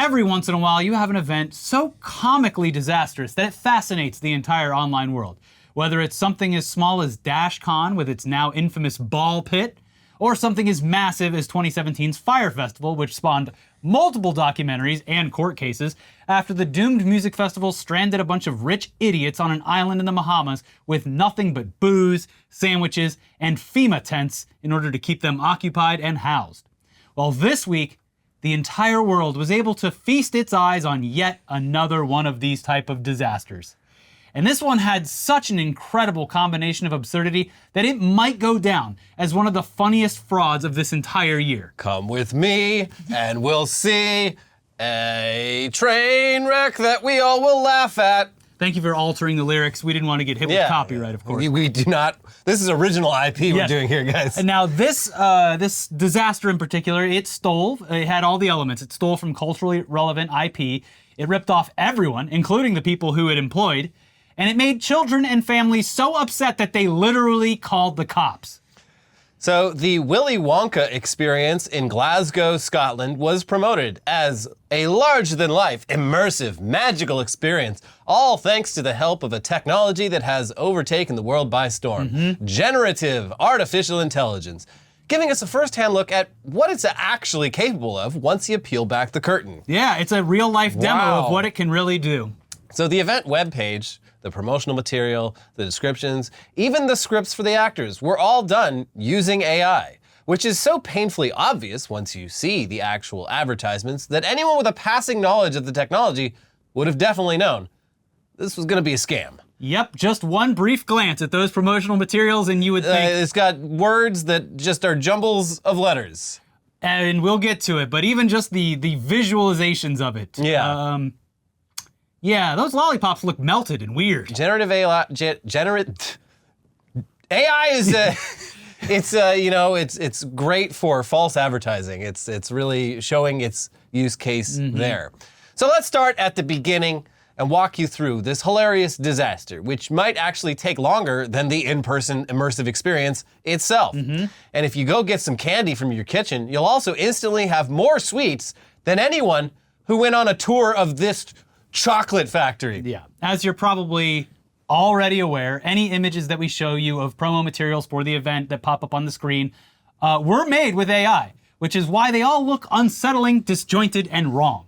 every once in a while you have an event so comically disastrous that it fascinates the entire online world. Whether it's something as small as DashCon with its now infamous ball pit, or something as massive as 2017's Fire Festival, which spawned multiple documentaries and court cases after the doomed music festival stranded a bunch of rich idiots on an island in the Bahamas with nothing but booze, sandwiches, and FEMA tents in order to keep them occupied and housed. Well, this week, the entire world was able to feast its eyes on yet another one of these type of disasters. And this one had such an incredible combination of absurdity that it might go down as one of the funniest frauds of this entire year. Come with me and we'll see a train wreck that we all will laugh at. Thank you for altering the lyrics. We didn't want to get hit with copyright, of course. We do not. This is original IP we're doing here, guys. And now this disaster in particular, it had all the elements. It stole from culturally relevant IP. It ripped off everyone, including the people who it employed. And it made children and families so upset that they literally called the cops. So the Willy Wonka experience in Glasgow, Scotland was promoted as a larger-than-life, immersive, magical experience, all thanks to the help of a technology that has overtaken the world by storm. Generative artificial intelligence, giving us a first-hand look at what it's actually capable of once you peel back the curtain. Yeah, it's a real-life demo of what it can really do. So the event webpage, the promotional material, the descriptions, even the scripts for the actors were all done using AI, which is so painfully obvious once you see the actual advertisements that anyone with a passing knowledge of the technology would have definitely known this was gonna be a scam. Yep, just one brief glance at those promotional materials and you would think... It's got words that just are jumbles of letters. And we'll get to it, but even just the visualizations of it. Yeah. Yeah, those lollipops look melted and weird. Generative AI, AI is it's great for false advertising. It's really showing its use case there. So let's start at the beginning and walk you through this hilarious disaster, which might actually take longer than the in-person immersive experience itself. And if you go get some candy from your kitchen, you'll also instantly have more sweets than anyone who went on a tour of this chocolate factory. Yeah, as you're probably already aware, any images that we show you of promo materials for the event that pop up on the screen were made with AI, which is why they all look unsettling, disjointed, and wrong.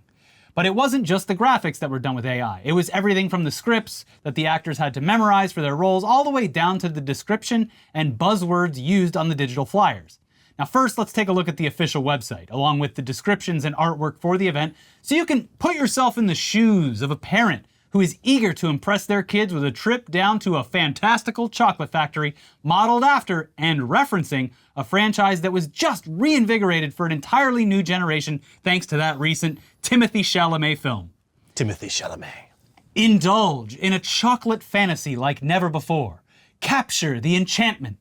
But it wasn't just the graphics that were done with AI. It was everything from the scripts that the actors had to memorize for their roles all the way down to the description and buzzwords used on the digital flyers. Now first, let's take a look at the official website, along with the descriptions and artwork for the event, so you can put yourself in the shoes of a parent who is eager to impress their kids with a trip down to a fantastical chocolate factory modeled after and referencing a franchise that was just reinvigorated for an entirely new generation thanks to that recent Timothée Chalamet film. Timothée Chalamet. Indulge in a chocolate fantasy like never before. Capture the enchantment.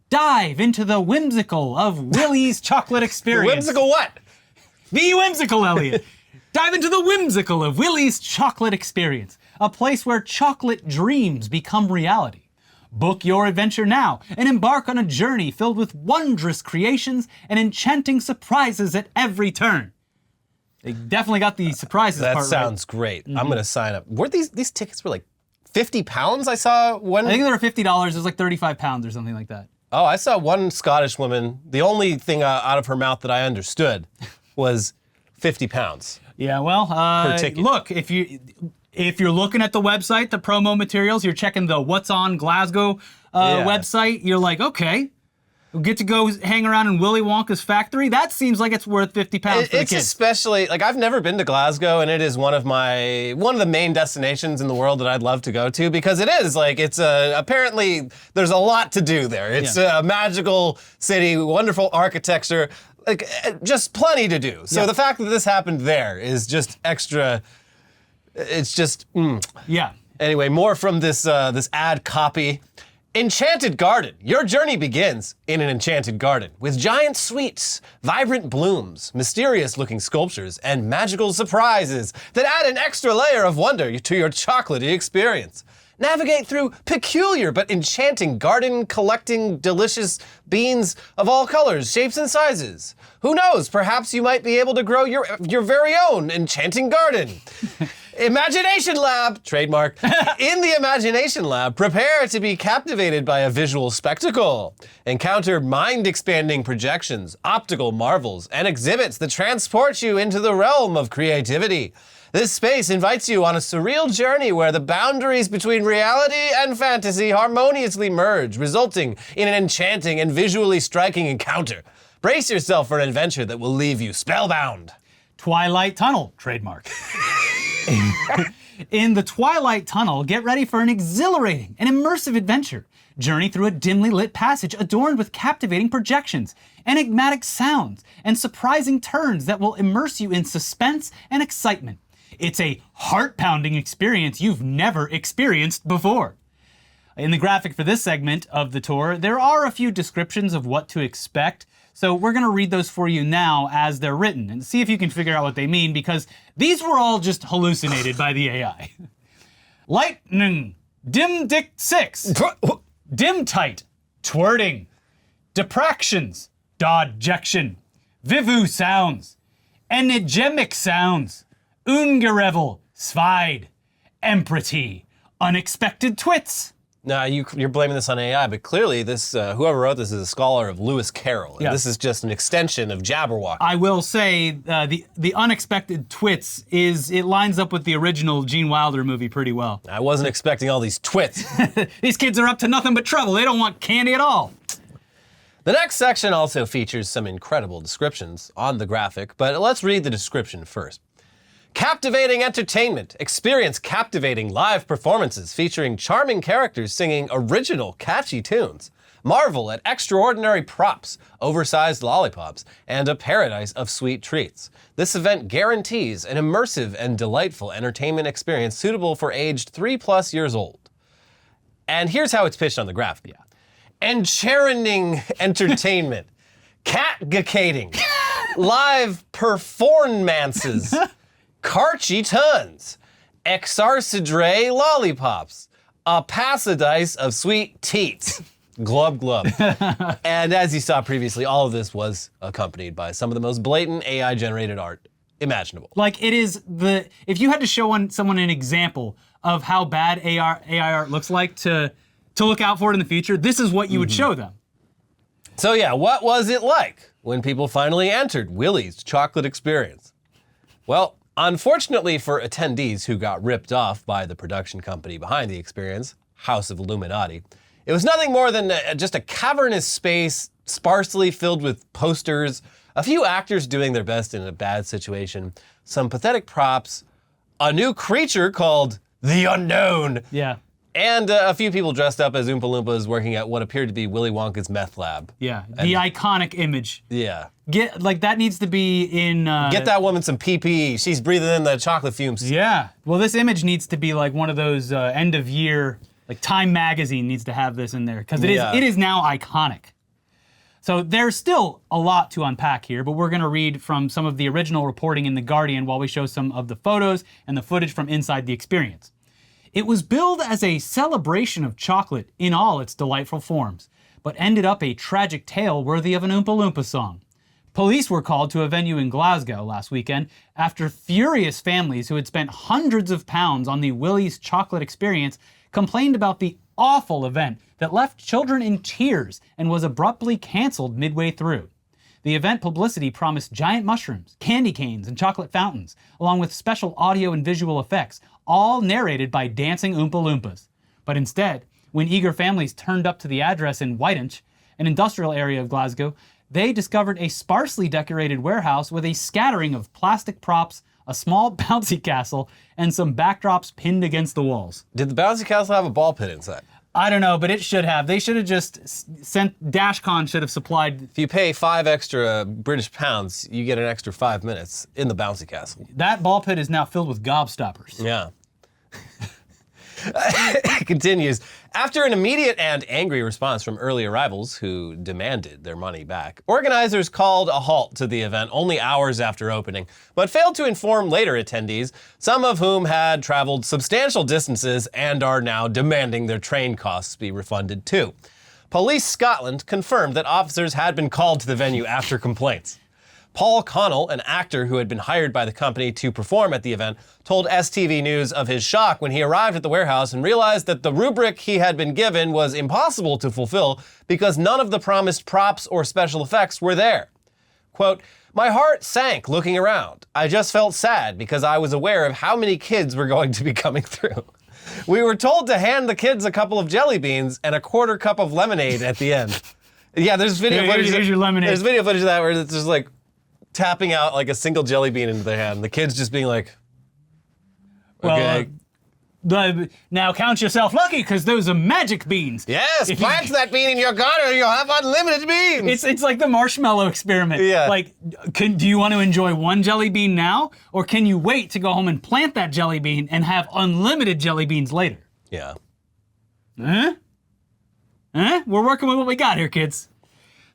Dive into the whimsical of Willy's chocolate experience. The whimsical what? The whimsical, Elliot. Dive into the whimsical of Willy's chocolate experience, a place where chocolate dreams become reality. Book your adventure now and embark on a journey filled with wondrous creations and enchanting surprises at every turn. They definitely got the surprises part right. That sounds great. I'm gonna sign up. Were these tickets were like 50 pounds? I saw one. I think they were $50. It was like 35 pounds or something like that. Oh, I saw one Scottish woman. The only thing out of her mouth that I understood was 50 pounds. Yeah, well, per ticket. Look, if you're looking at the website, the promo materials, you're checking the What's on Glasgow website, you're like, okay, we'll get to go hang around in Willy Wonka's factory. That seems like it's worth 50 pounds for the kids. It's especially, like, I've never been to Glasgow, and it is one of the main destinations in the world that I'd love to go to, because it is, like, it's apparently, there's a lot to do there. It's a magical city, wonderful architecture, like, just plenty to do. So the fact that this happened there is just extra, it's just, Yeah. Anyway, more from this ad copy. Enchanted Garden. Your journey begins in an enchanted garden with giant sweets, vibrant blooms, mysterious-looking sculptures, and magical surprises that add an extra layer of wonder to your chocolatey experience. Navigate through peculiar but enchanting garden collecting delicious beans of all colors, shapes, and sizes. Who knows, perhaps you might be able to grow your very own enchanting garden. Imagination Lab, trademark. In the Imagination Lab, prepare to be captivated by a visual spectacle. Encounter mind-expanding projections, optical marvels, and exhibits that transport you into the realm of creativity. This space invites you on a surreal journey where the boundaries between reality and fantasy harmoniously merge, resulting in an enchanting and visually striking encounter. Brace yourself for an adventure that will leave you spellbound. Twilight Tunnel, trademark. In the Twilight Tunnel, get ready for an exhilarating and immersive adventure. Journey through a dimly lit passage adorned with captivating projections, enigmatic sounds, and surprising turns that will immerse you in suspense and excitement. It's a heart-pounding experience you've never experienced before. In the graphic for this segment of the tour, there are a few descriptions of what to expect. So we're going to read those for you now as they're written and see if you can figure out what they mean, because these were all just hallucinated by the AI. Lightning, dim dick 6, dim tight, twirting, depractions, dodjection, vivu sounds, enigemic sounds, ungerevel, svide, emprity, unexpected twits. Now, you're blaming this on AI, but clearly this whoever wrote this is a scholar of Lewis Carroll. And This is just an extension of Jabberwocky. I will say the unexpected twits it lines up with the original Gene Wilder movie pretty well. I wasn't expecting all these twits. These kids are up to nothing but trouble. They don't want candy at all. The next section also features some incredible descriptions on the graphic, but let's read the description first. Captivating entertainment. Experience captivating live performances featuring charming characters singing original, catchy tunes. Marvel at extraordinary props, oversized lollipops, and a paradise of sweet treats. This event guarantees an immersive and delightful entertainment experience suitable for aged 3+ years old. And here's how it's pitched on the graphic. Enchanting entertainment. Catgacating. Live performances. Carchy tons, exarcidre lollipops, a pasadise of sweet teats. Glub glub. And as you saw previously, all of this was accompanied by some of the most blatant AI-generated art imaginable. Like it is if you had to show someone an example of how bad AI art looks like to look out for it in the future, this is what you would show them. So yeah, what was it like when people finally entered Willy's chocolate experience? Well, unfortunately for attendees who got ripped off by the production company behind the experience, House of Illuminati, it was nothing more than just a cavernous space sparsely filled with posters, a few actors doing their best in a bad situation, some pathetic props, a new creature called the Unknown, and a few people dressed up as Oompa Loompas working at what appeared to be Willy Wonka's meth lab. Yeah, the iconic image. Yeah. That needs to be in... Get that woman some PPE. She's breathing in the chocolate fumes. Yeah. Well, this image needs to be like one of those end of year, like Time Magazine needs to have this in there, because it is now iconic. So there's still a lot to unpack here, but we're going to read from some of the original reporting in The Guardian while we show some of the photos and the footage from inside the experience. It was billed as a celebration of chocolate in all its delightful forms, but ended up a tragic tale worthy of an Oompa Loompa song. Police were called to a venue in Glasgow last weekend after furious families who had spent hundreds of pounds on the Willy's chocolate experience complained about the awful event that left children in tears and was abruptly canceled midway through. The event publicity promised giant mushrooms, candy canes, and chocolate fountains, along with special audio and visual effects, all narrated by dancing Oompa Loompas. But instead, when eager families turned up to the address in Whiteinch, an industrial area of Glasgow, they discovered a sparsely decorated warehouse with a scattering of plastic props, a small bouncy castle, and some backdrops pinned against the walls. Did the bouncy castle have a ball pit inside? I don't know, but it should have. They should have just DashCon should have supplied. If you pay 5 extra British pounds, you get an extra 5 minutes in the bouncy castle. That ball pit is now filled with gobstoppers. Yeah. It continues. After an immediate and angry response from early arrivals who demanded their money back, organizers called a halt to the event only hours after opening, but failed to inform later attendees, some of whom had traveled substantial distances and are now demanding their train costs be refunded too. Police Scotland confirmed that officers had been called to the venue after complaints. Paul Connell, an actor who had been hired by the company to perform at the event, told STV News of his shock when he arrived at the warehouse and realized that the rubric he had been given was impossible to fulfill because none of the promised props or special effects were there. Quote, "My heart sank looking around. I just felt sad because I was aware of how many kids were going to be coming through. We were told to hand the kids a couple of jelly beans and a quarter cup of lemonade at the end." Yeah, there's video footage. Here's your lemonade. There's video footage of that where it's just like tapping out like a single jelly bean into their hand. The kids just being like, okay. Now count yourself lucky because those are magic beans. Yes, plant that bean in your garden, you'll have unlimited beans. It's like the marshmallow experiment. Yeah. Like, do you want to enjoy one jelly bean now, or can you wait to go home and plant that jelly bean and have unlimited jelly beans later? Yeah. Huh? We're working with what we got here, kids.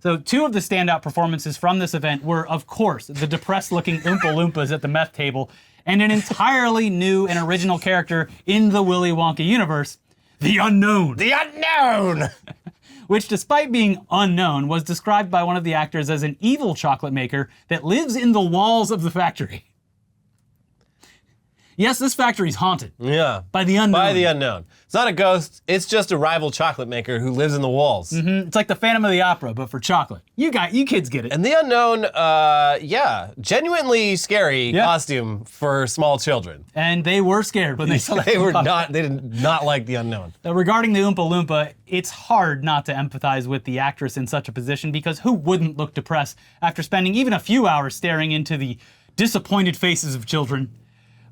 So 2 of the standout performances from this event were, of course, the depressed-looking Oompa Loompas at the meth table, and an entirely new and original character in the Willy Wonka universe, the Unknown. The Unknown! Which, despite being unknown, was described by one of the actors as an evil chocolate maker that lives in the walls of the factory. Yes, this factory's haunted. Yeah. By the Unknown. By the Unknown. It's not a ghost, it's just a rival chocolate maker who lives in the walls. It's like the Phantom of the Opera, but for chocolate. You kids get it. And the Unknown, genuinely scary costume for small children. And they were scared when they saw that. They did not like the Unknown. Regarding the Oompa Loompa, it's hard not to empathize with the actress in such a position because who wouldn't look depressed after spending even a few hours staring into the disappointed faces of children?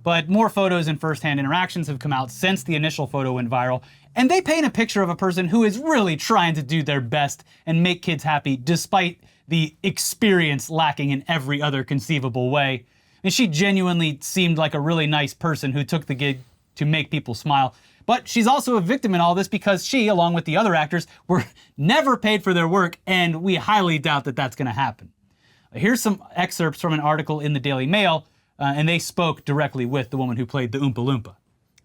But more photos and first-hand interactions have come out since the initial photo went viral, and they paint a picture of a person who is really trying to do their best and make kids happy despite the experience lacking in every other conceivable way. And she genuinely seemed like a really nice person who took the gig to make people smile. But she's also a victim in all this because she, along with the other actors, were never paid for their work, and we highly doubt that that's going to happen. Here's some excerpts from an article in the Daily Mail, and they spoke directly with the woman who played the Oompa Loompa.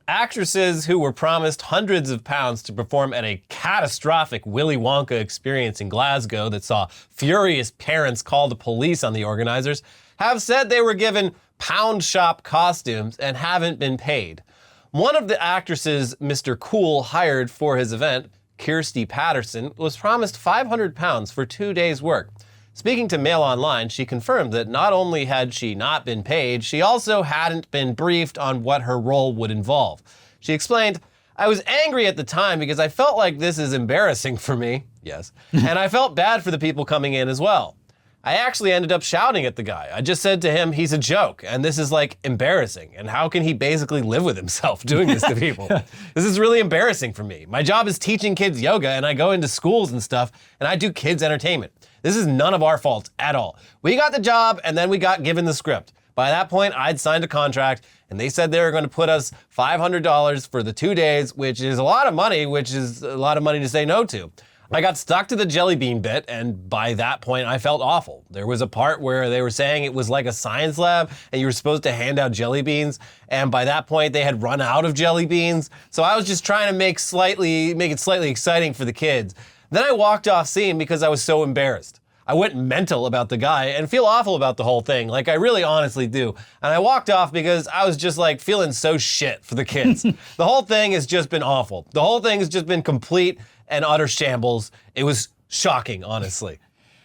Actresses who were promised hundreds of pounds to perform at a catastrophic Willy Wonka experience in Glasgow that saw furious parents call the police on the organizers have said they were given pound shop costumes and haven't been paid. One of the actresses Mr. Cool hired for his event, Kirsty Patterson, was promised 500 pounds for 2 days' work. Speaking to Mail Online, she confirmed that not only had she not been paid, she also hadn't been briefed on what her role would involve. She explained, "I was angry at the time because I felt like this is embarrassing for me." Yes. "And I felt bad for the people coming in as well. I actually ended up shouting at the guy. I just said to him, he's a joke, and this is like embarrassing. And how can he basically live with himself doing this to people? This is really embarrassing for me. My job is teaching kids yoga, and I go into schools and stuff, and I do kids entertainment. This is none of our fault at all. We got the job, and then we got given the script. By that point, I'd signed a contract, and they said they were going to put us $500 for the 2 days, which is a lot of money, to say no to. I got stuck to the jelly bean bit, and by that point, I felt awful. There was a part where they were saying it was like a science lab, and you were supposed to hand out jelly beans, and by that point, they had run out of jelly beans. So I was just trying to make it slightly exciting for the kids. Then I walked off scene because I was so embarrassed. I went mental about the guy and feel awful about the whole thing, like I really honestly do. And I walked off because I was just like feeling so shit for the kids. The whole thing has just been awful. The whole thing has just been complete and utter shambles. It was shocking, honestly.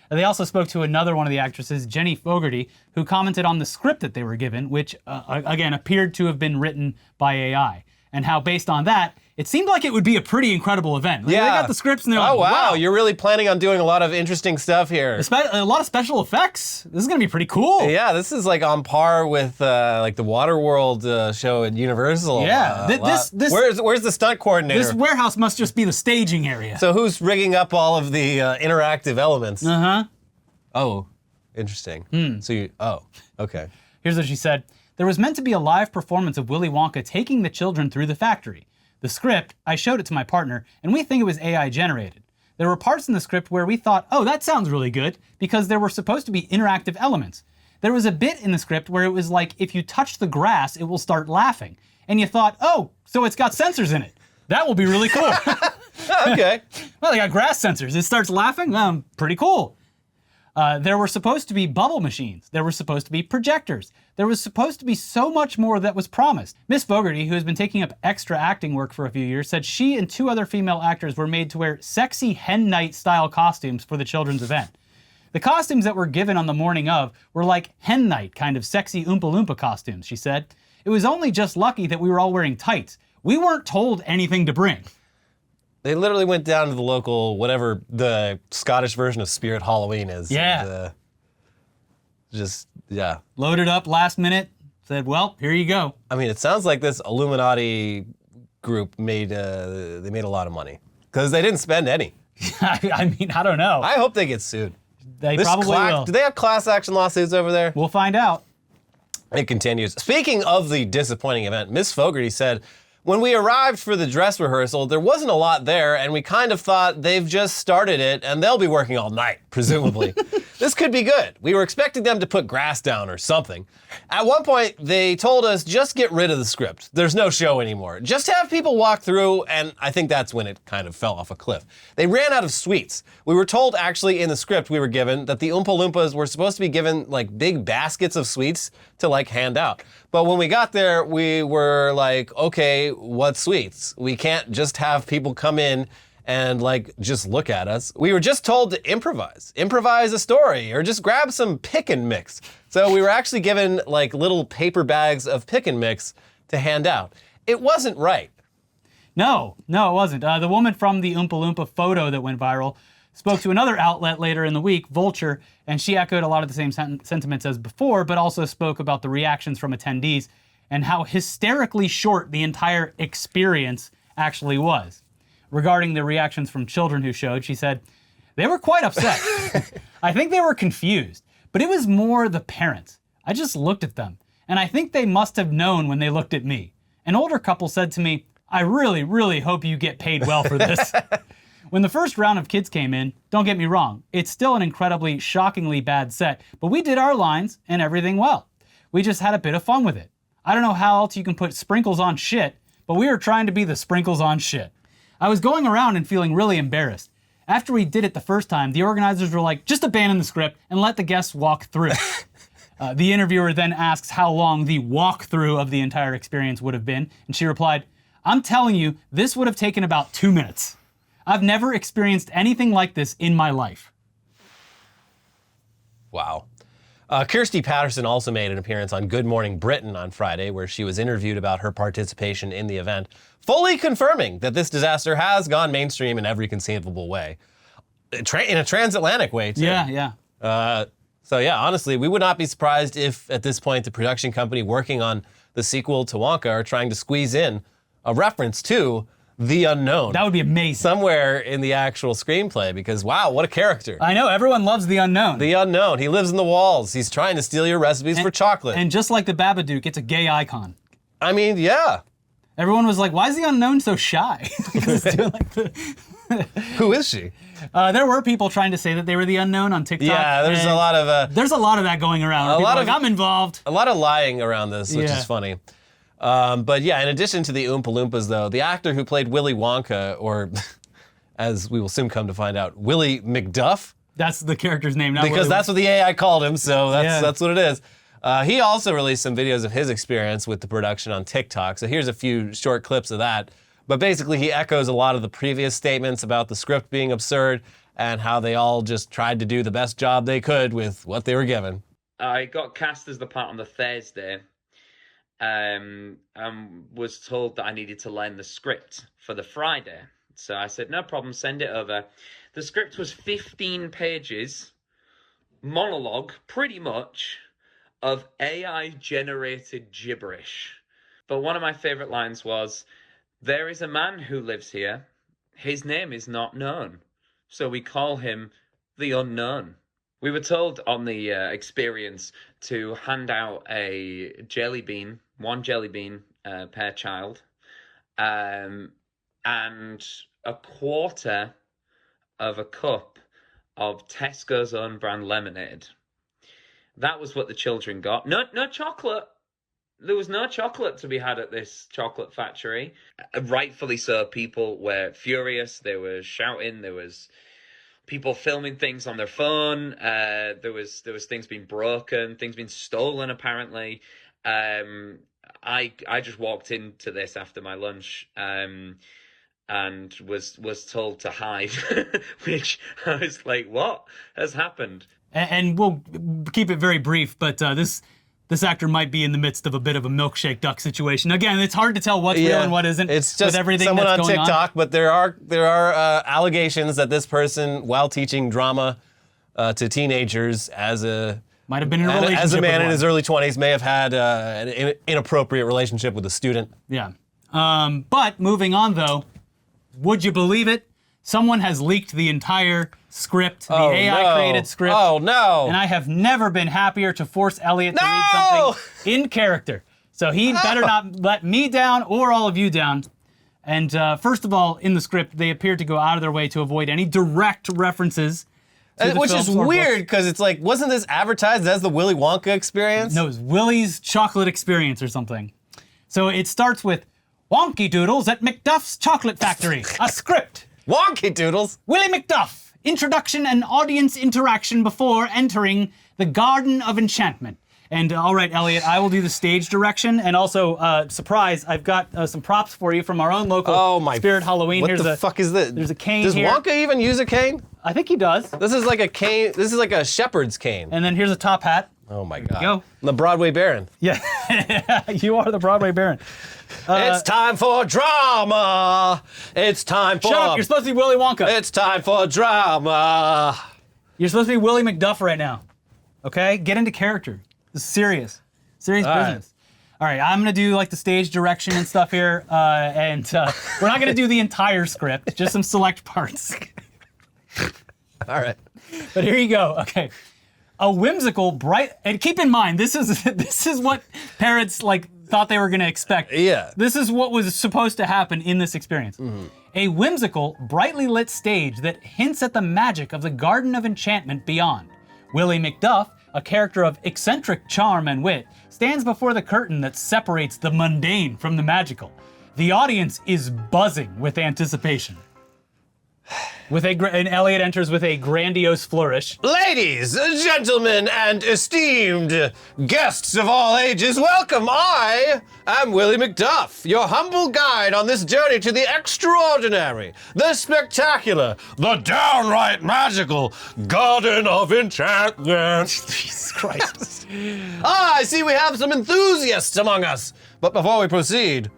And they also spoke to another one of the actresses, Jenny Fogarty, who commented on the script that they were given, which, again, appeared to have been written by AI. And how, based on that, it seemed like it would be a pretty incredible event. Like, yeah. They got the scripts and they're like, oh, wow, wow. You're really planning on doing a lot of interesting stuff here. A lot of special effects. This is going to be pretty cool. Yeah, this is like on par with like the Waterworld show at Universal. Yeah. Where's the stunt coordinator? This warehouse must just be the staging area. So who's rigging up all of the interactive elements? Uh-huh. Oh, interesting. Okay. Here's what she said. There was meant to be a live performance of Willy Wonka taking the children through the factory. The script, I showed it to my partner, and we think it was AI generated. There were parts in the script where we thought, oh, that sounds really good, because there were supposed to be interactive elements. There was a bit in the script where it was like, if you touch the grass, it will start laughing. And you thought, oh, so it's got sensors in it. That will be really cool. Okay. Well, they got grass sensors. It starts laughing? Pretty cool. There were supposed to be bubble machines. There were supposed to be projectors. There was supposed to be so much more that was promised. Miss Fogarty, who has been taking up extra acting work for a few years, said she and 2 other female actors were made to wear sexy hen night style costumes for the children's event. The costumes that were given on the morning of were like hen night kind of sexy Oompa Loompa costumes, she said. It was only just lucky that we were all wearing tights. We weren't told anything to bring. They literally went down to the local, whatever the Scottish version of Spirit Halloween is. Yeah. Yeah. Loaded up last minute, said, well, here you go. I mean, it sounds like this Illuminati group made a lot of money because they didn't spend any. I mean, I don't know. I hope they get sued. They probably will. Do they have class action lawsuits over there? We'll find out. It continues. Speaking of the disappointing event, Miss Fogarty said, when we arrived for the dress rehearsal, there wasn't a lot there, and we kind of thought they've just started it, and they'll be working all night, presumably. This could be good. We were expecting them to put grass down or something. At one point, they told us, just get rid of the script. There's no show anymore. Just have people walk through, and I think that's when it kind of fell off a cliff. They ran out of sweets. We were told, actually, in the script we were given, that the Oompa Loompas were supposed to be given, like, big baskets of sweets to, like, hand out. But when we got there, we were like, okay, what sweets? We can't just have people come in and like just look at us. We were just told to improvise a story, or just grab some pick and mix. So we were actually given like little paper bags of pick and mix to hand out. It wasn't right. No, it wasn't. The woman from the Oompa Loompa photo that went viral spoke to another outlet later in the week, Vulture, and she echoed a lot of the same sentiments as before, but also spoke about the reactions from attendees and how hysterically short the entire experience actually was. Regarding the reactions from children who showed, she said, they were quite upset. I think they were confused, but it was more the parents. I just looked at them, and I think they must have known when they looked at me. An older couple said to me, I really, really hope you get paid well for this. When the first round of kids came in, don't get me wrong, it's still an incredibly, shockingly bad set, but we did our lines and everything well. We just had a bit of fun with it. I don't know how else you can put sprinkles on shit, but we were trying to be the sprinkles on shit. I was going around and feeling really embarrassed. After we did it the first time, the organizers were like, just abandon the script and let the guests walk through. The interviewer then asks how long the walkthrough of the entire experience would have been, and she replied, I'm telling you, this would have taken about 2 minutes. I've never experienced anything like this in my life. Wow. Kirsty Patterson also made an appearance on Good Morning Britain on Friday, where she was interviewed about her participation in the event, fully confirming that this disaster has gone mainstream in every conceivable way. In a transatlantic way, too. Yeah. So yeah, honestly, we would not be surprised if at this point the production company working on the sequel to Wonka are trying to squeeze in a reference to the unknown. That would be amazing. Somewhere in the actual screenplay, because wow, what a character. I know, everyone loves the unknown. The unknown. He lives in the walls. He's trying to steal your recipes for chocolate. And just like the Babadook, it's a gay icon. I mean, yeah. Everyone was like, why is the unknown so shy? Because it's doing like Who is she? There were people trying to say that they were the unknown on TikTok. Yeah, there's a lot of... there's a lot of that going around. I'm involved. A lot of lying around this, which is funny. But yeah, in addition to the Oompa Loompas, though, the actor who played Willy Wonka, or as we will soon come to find out, Willie McDuff. That's the character's name, not because Willy. That's what the AI called him, so that's what it is. He also released some videos of his experience with the production on TikTok, so here's a few short clips of that. But basically, he echoes a lot of the previous statements about the script being absurd and how they all just tried to do the best job they could with what they were given. I got cast as the part on the Thursday. Was told that I needed to learn the script for the Friday. So I said, no problem, send it over. The script was 15 pages, monologue, pretty much, of AI-generated gibberish. But one of my favorite lines was, there is a man who lives here. His name is not known. So we call him the unknown. We were told on the experience to hand out a jelly bean, one jelly bean per child, and a quarter of a cup of Tesco's own brand lemonade. That was what the children got. No chocolate. There was no chocolate to be had at this chocolate factory. Rightfully so, people were furious. They were shouting. There was people filming things on their phone. There was things being broken, things being stolen, apparently. I just walked into this after my lunch and was told to hide, which I was like, what has happened? And we'll keep it very brief, but this actor might be in the midst of a bit of a milkshake duck situation. Again, it's hard to tell what's real and what isn't. It's just with everything someone that's on going TikTok, but there are allegations that this person, while teaching drama to teenagers might have been in a relationship as a man with in one. his early 20s, may have had an inappropriate relationship with a student. Yeah. But moving on, though, would you believe it? Someone has leaked the entire script, the AI-created script. Oh, no. And I have never been happier to force Elliot to read something in character. So he better not let me down or all of you down. And first of all, in the script, they appear to go out of their way to avoid any direct references to the Which films is or weird, books. because it's like, wasn't this advertised as the Willy Wonka experience? No, it was Willy's Chocolate Experience or something. So it starts with Wonky Doodles at McDuff's Chocolate Factory, a script. Wonky Doodles. Willy McDuff, introduction and audience interaction before entering the Garden of Enchantment. And all right, Elliot, I will do the stage direction. And also, surprise, I've got some props for you from our own local Spirit Halloween. What the fuck is this? There's a cane Does here. Wonka even use a cane? I think he does. This is like a cane. This is like a shepherd's cane. And then here's a top hat. Oh my God. go. The Broadway Baron. Yeah, you are the Broadway Baron. It's time for drama. It's time for. Shut up, you're supposed to be Willy Wonka. It's time for drama. You're supposed to be Willy McDuff right now. Okay? Get into character. This is serious. Serious All right. business. All right, I'm gonna do like the stage direction and stuff here, and we're not gonna do the entire script, just some select parts. All right. But here you go. Okay, a whimsical, bright, and keep in mind this is what parents like thought they were gonna expect. Yeah. This is what was supposed to happen in this experience. A whimsical, brightly lit stage that hints at the magic of the Garden of Enchantment beyond. Willy McDuff, a character of eccentric charm and wit, stands before the curtain that separates the mundane from the magical. The audience is buzzing with anticipation. And Elliot enters with a grandiose flourish. Ladies, gentlemen, and esteemed guests of all ages, welcome. I am Willy McDuff, your humble guide on this journey to the extraordinary, the spectacular, the downright magical Garden of Enchantment. Jesus Christ. I see we have some enthusiasts among us. But before we proceed,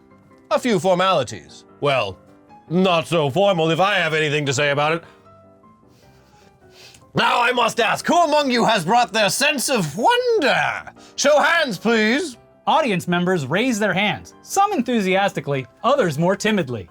a few formalities. Well, not so formal if I have anything to say about it. Now I must ask, who among you has brought their sense of wonder? Show hands, please. Audience members raise their hands, some enthusiastically, others more timidly.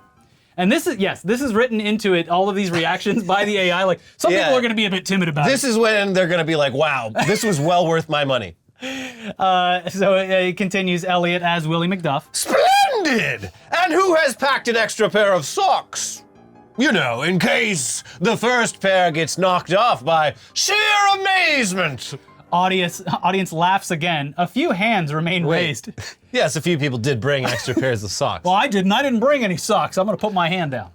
And this is written into it, all of these reactions by the AI. Like, some Yeah. people are gonna be a bit timid about This is when they're gonna be like, wow, this was well worth my money. So it continues, Elliot as Willy McDuff. Splendid! And who has packed an extra pair of socks? You know, in case the first pair gets knocked off by sheer amazement. Audience laughs again. A few hands remain raised. Yes, a few people did bring extra pairs of socks. Well, I didn't bring any socks. I'm gonna put my hand down.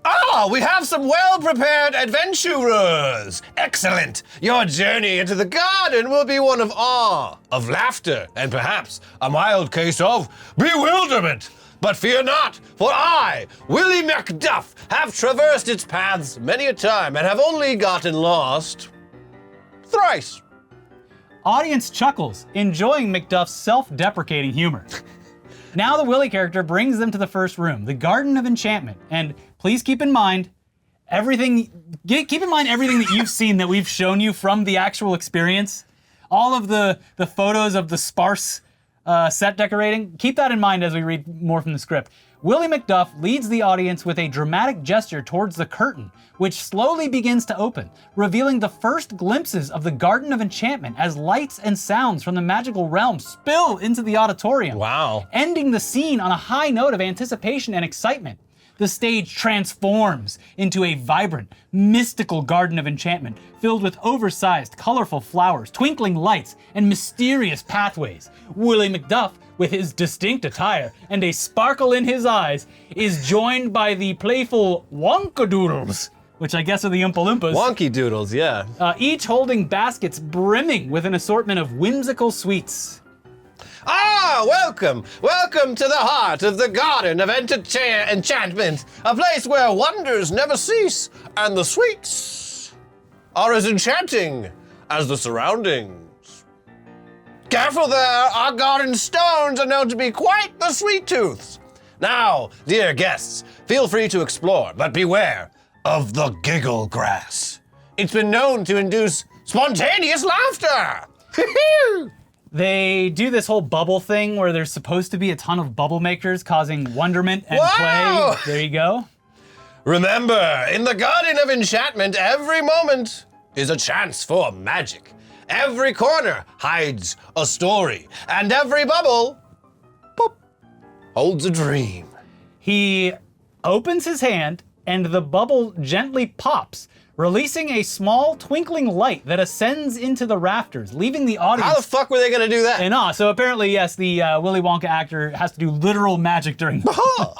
Ah, we have some well-prepared adventurers. Excellent. Your journey into the garden will be one of awe, of laughter, and perhaps a mild case of bewilderment. But fear not, for I, Willy McDuff, have traversed its paths many a time and have only gotten lost thrice. Audience chuckles, enjoying McDuff's self-deprecating humor. Now the Willy character brings them to the first room, the Garden of Enchantment. And please keep in mind everything that you've seen that we've shown you from the actual experience. All of the photos of the sparse set decorating. Keep that in mind as we read more from the script. Willie McDuff leads the audience with a dramatic gesture towards the curtain, which slowly begins to open, revealing the first glimpses of the Garden of Enchantment as lights and sounds from the magical realm spill into the auditorium. Wow. Ending the scene on a high note of anticipation and excitement. The stage transforms into a vibrant, mystical Garden of Enchantment filled with oversized, colorful flowers, twinkling lights, and mysterious pathways. Willie McDuff, with his distinct attire and a sparkle in his eyes, is joined by the playful Wonkadoodles, which I guess are the Oompa Loompas. Wonky doodles, yeah. Each holding baskets brimming with an assortment of whimsical sweets. Ah, welcome! Welcome to the heart of the Garden of Enchantment, a place where wonders never cease, and the sweets are as enchanting as the surroundings. Careful there, our garden stones are known to be quite the sweet tooths. Now, dear guests, feel free to explore, but beware of the giggle grass. It's been known to induce spontaneous laughter. They do this whole bubble thing where there's supposed to be a ton of bubble makers causing wonderment and Wow! play. There you go. Remember, in the Garden of Enchantment, every moment is a chance for magic. Every corner hides a story, and every bubble, boop, holds a dream. He opens his hand and the bubble gently pops, releasing a small twinkling light that ascends into the rafters, leaving the audience How the fuck were they gonna do that? in awe. So apparently, yes, the Willy Wonka actor has to do literal magic during the Oh,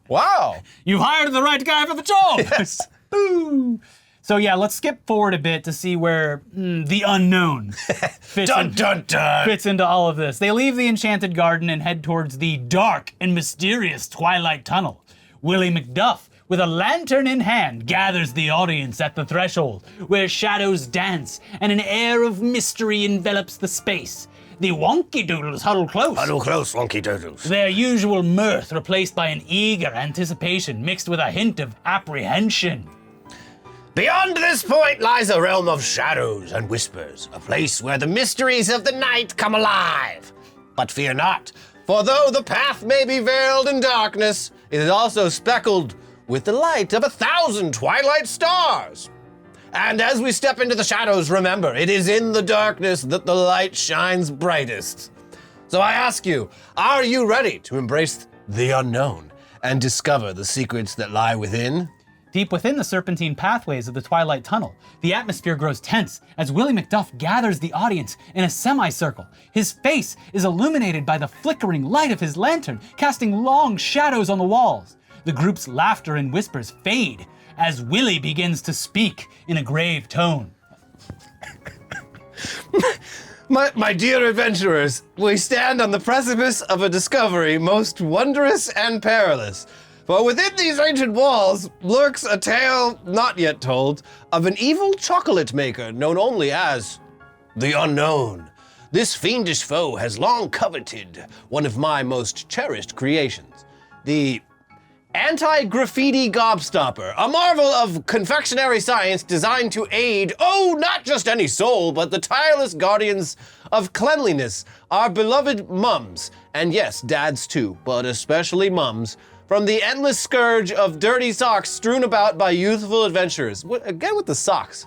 wow. You hired the right guy for the job! Yes. Boo! So yeah, let's skip forward a bit to see where the unknown fits, Dun dun dun. fits into all of this. They leave the enchanted garden and head towards the dark and mysterious Twilight Tunnel. Willie McDuff, with a lantern in hand, gathers the audience at the threshold, where shadows dance and an air of mystery envelops the space. The Wonky Doodles huddle close. Huddle close, Wonky Doodles. Their usual mirth replaced by an eager anticipation mixed with a hint of apprehension. Beyond this point lies a realm of shadows and whispers, a place where the mysteries of the night come alive. But fear not, for though the path may be veiled in darkness, it is also speckled with the light of 1,000 twilight stars. And as we step into the shadows, remember, it is in the darkness that the light shines brightest. So I ask you, are you ready to embrace the unknown and discover the secrets that lie within? Deep within the serpentine pathways of the Twilight Tunnel, the atmosphere grows tense as Willie McDuff gathers the audience in a semicircle. His face is illuminated by the flickering light of his lantern, casting long shadows on the walls. The group's laughter and whispers fade as Willie begins to speak in a grave tone. My dear adventurers, we stand on the precipice of a discovery most wondrous and perilous. For within these ancient walls lurks a tale not yet told of an evil chocolate maker known only as the Unknown. This fiendish foe has long coveted one of my most cherished creations, the anti-graffiti gobstopper, a marvel of confectionery science designed to aid, not just any soul, but the tireless guardians of cleanliness, our beloved mums, and yes, dads too, but especially mums, from the endless scourge of dirty socks strewn about by youthful adventurers. Again with the socks.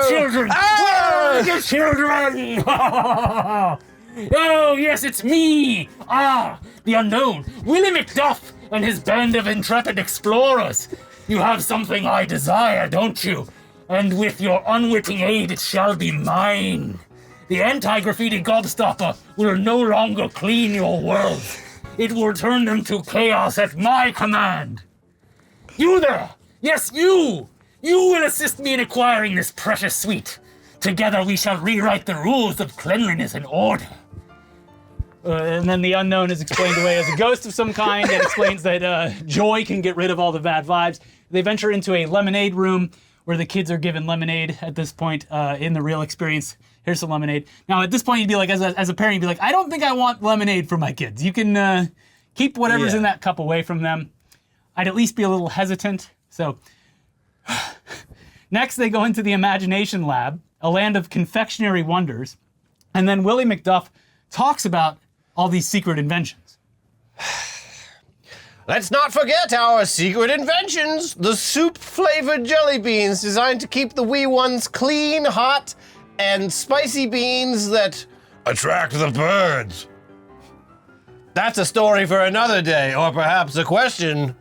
Children! Oh, yes, it's me! The Unknown, Willie McDuff and his band of intrepid explorers. You have something I desire, don't you? And with your unwitting aid, it shall be mine. The anti-graffiti gobstopper will no longer clean your world. It will turn them to chaos at my command. You there! Yes, you! You will assist me in acquiring this precious sweet. Together we shall rewrite the rules of cleanliness and order. And then the Unknown is explained away as a ghost of some kind that explains that joy can get rid of all the bad vibes. They venture into a lemonade room where the kids are given lemonade at this point in the real experience. Here's some lemonade. Now, at this point, you'd be like, as a parent, you'd be like, I don't think I want lemonade for my kids. You can keep whatever's in that cup away from them. I'd at least be a little hesitant. So Next, they go into the Imagination Lab, a land of confectionery wonders. And then Willie McDuff talks about all these secret inventions. Let's not forget our secret inventions. The soup-flavored jelly beans designed to keep the wee ones clean, hot, and spicy beans that attract the birds. That's a story for another day, or perhaps a question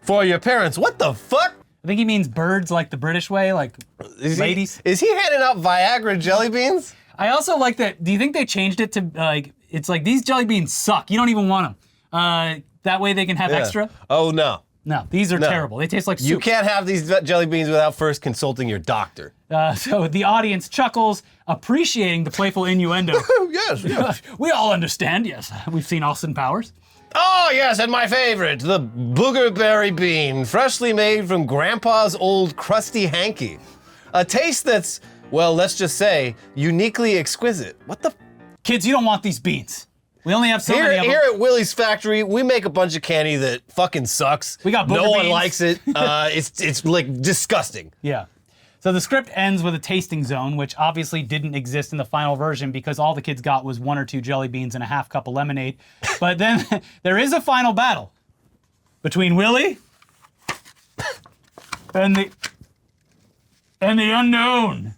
for your parents. What the fuck? I think he means birds like the British way, like ladies. Is he handing out Viagra jelly beans? I also like that. Do you think they changed it to like, it's like these jelly beans suck. You don't even want them. That way they can have extra. Oh, no. No, these are terrible. They taste like soup. You can't have these jelly beans without first consulting your doctor. So the audience chuckles, appreciating the playful innuendo. Yes. We all understand, yes. We've seen Austin Powers. Oh, yes, and my favorite, the boogerberry bean, freshly made from Grandpa's old crusty hanky. A taste that's, well, let's just say, uniquely exquisite. What the? Kids, you don't want these beans. We only have so many of them. Here at Willie's factory, we make a bunch of candy that fucking sucks. We got booger No one beans. likes it. It's like disgusting. Yeah. So the script ends with a tasting zone, which obviously didn't exist in the final version because all the kids got was 1 or 2 jelly beans and a half cup of lemonade. But then there is a final battle between Willie and the unknown,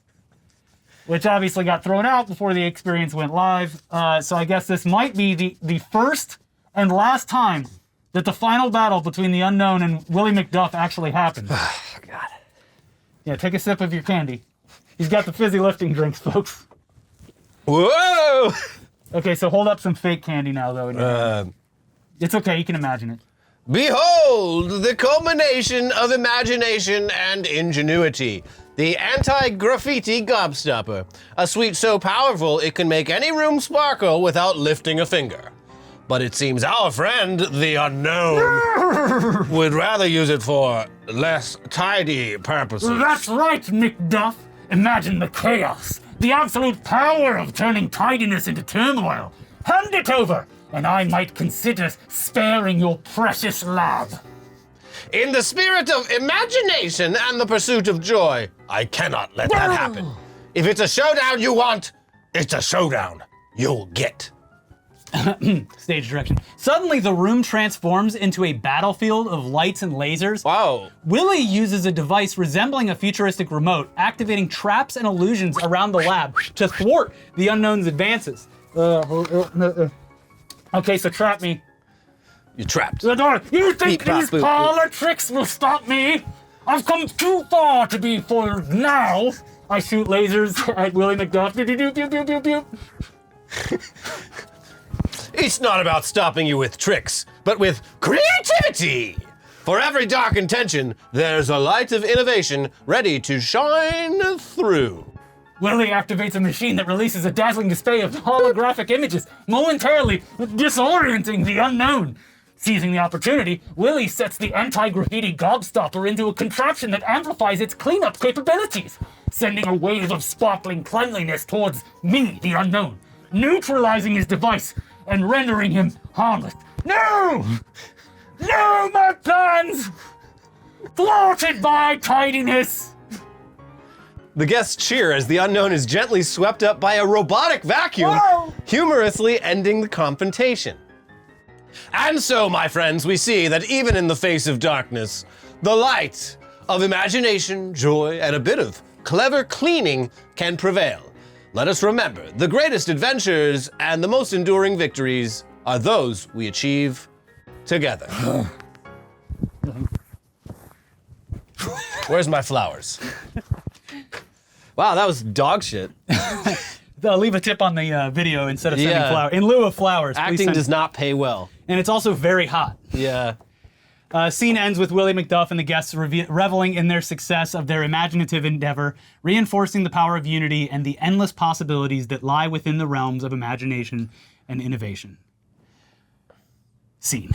which obviously got thrown out before the experience went live. So I guess this might be the first and last time that the final battle between the unknown and Willie McDuff actually happened. Oh, God. Yeah, take a sip of your candy. He's got the fizzy lifting drinks, folks. Whoa! Okay, so hold up some fake candy now, though. In your hand. It's okay, you can imagine it. Behold, the culmination of imagination and ingenuity. The anti-graffiti gobstopper. A sweet so powerful it can make any room sparkle without lifting a finger. But it seems our friend, the unknown, would rather use it for less tidy purposes. That's right, McDuff. Imagine the chaos, the absolute power of turning tidiness into turmoil. Hand it over, and I might consider sparing your precious lab. In the spirit of imagination and the pursuit of joy, I cannot let that happen. If it's a showdown you want, it's a showdown you'll get. Stage direction. Suddenly, the room transforms into a battlefield of lights and lasers. Wow. Willie uses a device resembling a futuristic remote, activating traps and illusions around the lab to thwart the unknown's advances. Okay, so trap me. You're trapped. The door. You think Beep, bop, these boop, parlor tricks will stop me? I've come too far to be foiled now. I shoot lasers at Willie McDuff. Pew, pew, pew, pew, pew, pew. It's not about stopping you with tricks, but with creativity. For every dark intention, there's a light of innovation ready to shine through. Willie activates a machine that releases a dazzling display of holographic images, momentarily disorienting the unknown. Seizing the opportunity, Willie sets the anti-graffiti gobstopper into a contraption that amplifies its cleanup capabilities, sending a wave of sparkling cleanliness towards me, the unknown, neutralizing his device and rendering him harmless. No! No, my plans! Thwarted by tidiness! The guests cheer as the unknown is gently swept up by a robotic vacuum, Whoa! humorously ending the confrontation. And so, my friends, we see that even in the face of darkness, the light of imagination, joy, and a bit of clever cleaning can prevail. Let us remember, the greatest adventures and the most enduring victories are those we achieve together. Where's my flowers? Wow, that was dog shit. I'll leave a tip on the video instead of sending Yeah. flowers. In lieu of flowers, please Acting send- does not pay well. And it's also very hot. Yeah. Scene ends with Willie McDuff and the guests reveling in their success of their imaginative endeavor, reinforcing the power of unity and the endless possibilities that lie within the realms of imagination and innovation. Scene.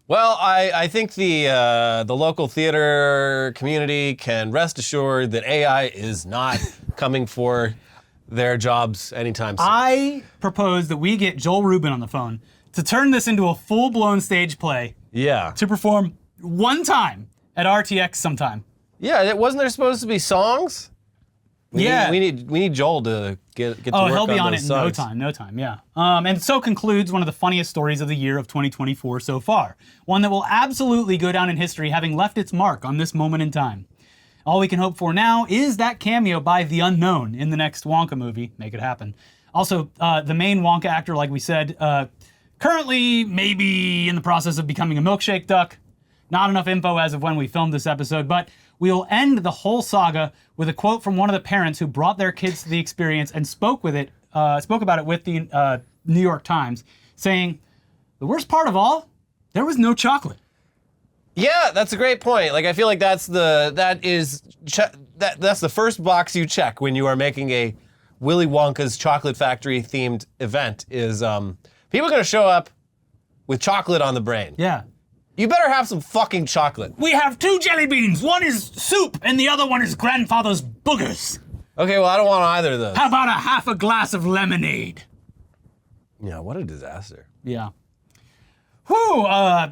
Well, I think the local theater community can rest assured that AI is not coming for their jobs anytime soon. I propose that we get Joel Rubin on the phone to turn this into a full-blown stage play Yeah. to perform one time at RTX sometime. Yeah, wasn't there supposed to be songs? We need Joel to get to work on those songs. He'll be on it in no time, yeah. And so concludes one of the funniest stories of the year of 2024 so far. One that will absolutely go down in history, having left its mark on this moment in time. All we can hope for now is that cameo by the unknown in the next Wonka movie. Make it happen. Also, the main Wonka actor, like we said, currently maybe in the process of becoming a milkshake duck. Not enough info as of when we filmed this episode, but we'll end the whole saga with a quote from one of the parents who brought their kids to the experience and spoke about it with the New York Times, saying, "The worst part of all, there was no chocolate." Yeah, that's a great point. Like, I feel like that's the first box you check when you are making a Willy Wonka's Chocolate Factory themed event is people are going to show up with chocolate on the brain. Yeah. You better have some fucking chocolate. We have 2 jelly beans. One is soup and the other one is grandfather's boogers. Okay, well, I don't want either of those. How about half a glass of lemonade? Yeah, what a disaster. Yeah. Whew,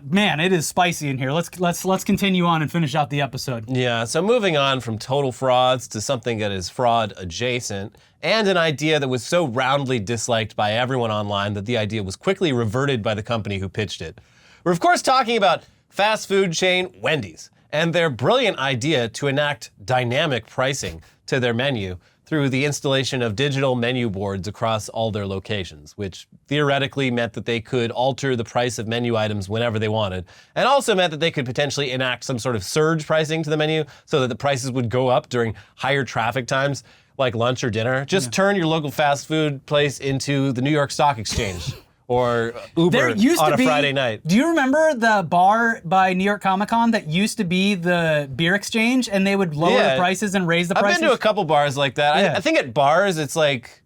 man, it is spicy in here. Let's continue on and finish out the episode. Yeah, so moving on from total frauds to something that is fraud adjacent, and an idea that was so roundly disliked by everyone online that the idea was quickly reverted by the company who pitched it. We're of course talking about fast food chain Wendy's and their brilliant idea to enact dynamic pricing to their menu through the installation of digital menu boards across all their locations, which theoretically meant that they could alter the price of menu items whenever they wanted, and also meant that they could potentially enact some sort of surge pricing to the menu so that the prices would go up during higher traffic times like lunch or dinner. Just turn your local fast food place into the New York Stock Exchange. Or Uber on a Friday night. Do you remember the bar by New York Comic Con that used to be the beer exchange and they would lower the prices and raise the prices? I've been to a couple bars like that. Yeah. I think at bars it's like,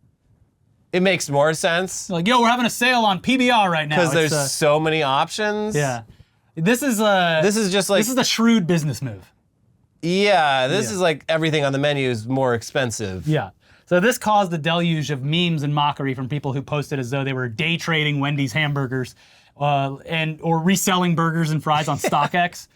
it makes more sense. Like, yo, we're having a sale on PBR right now. Because there's so many options. Yeah. This is just like... This is a shrewd business move. Yeah, this is like everything on the menu is more expensive. Yeah. So this caused a deluge of memes and mockery from people who posted as though they were day trading Wendy's hamburgers or reselling burgers and fries on StockX.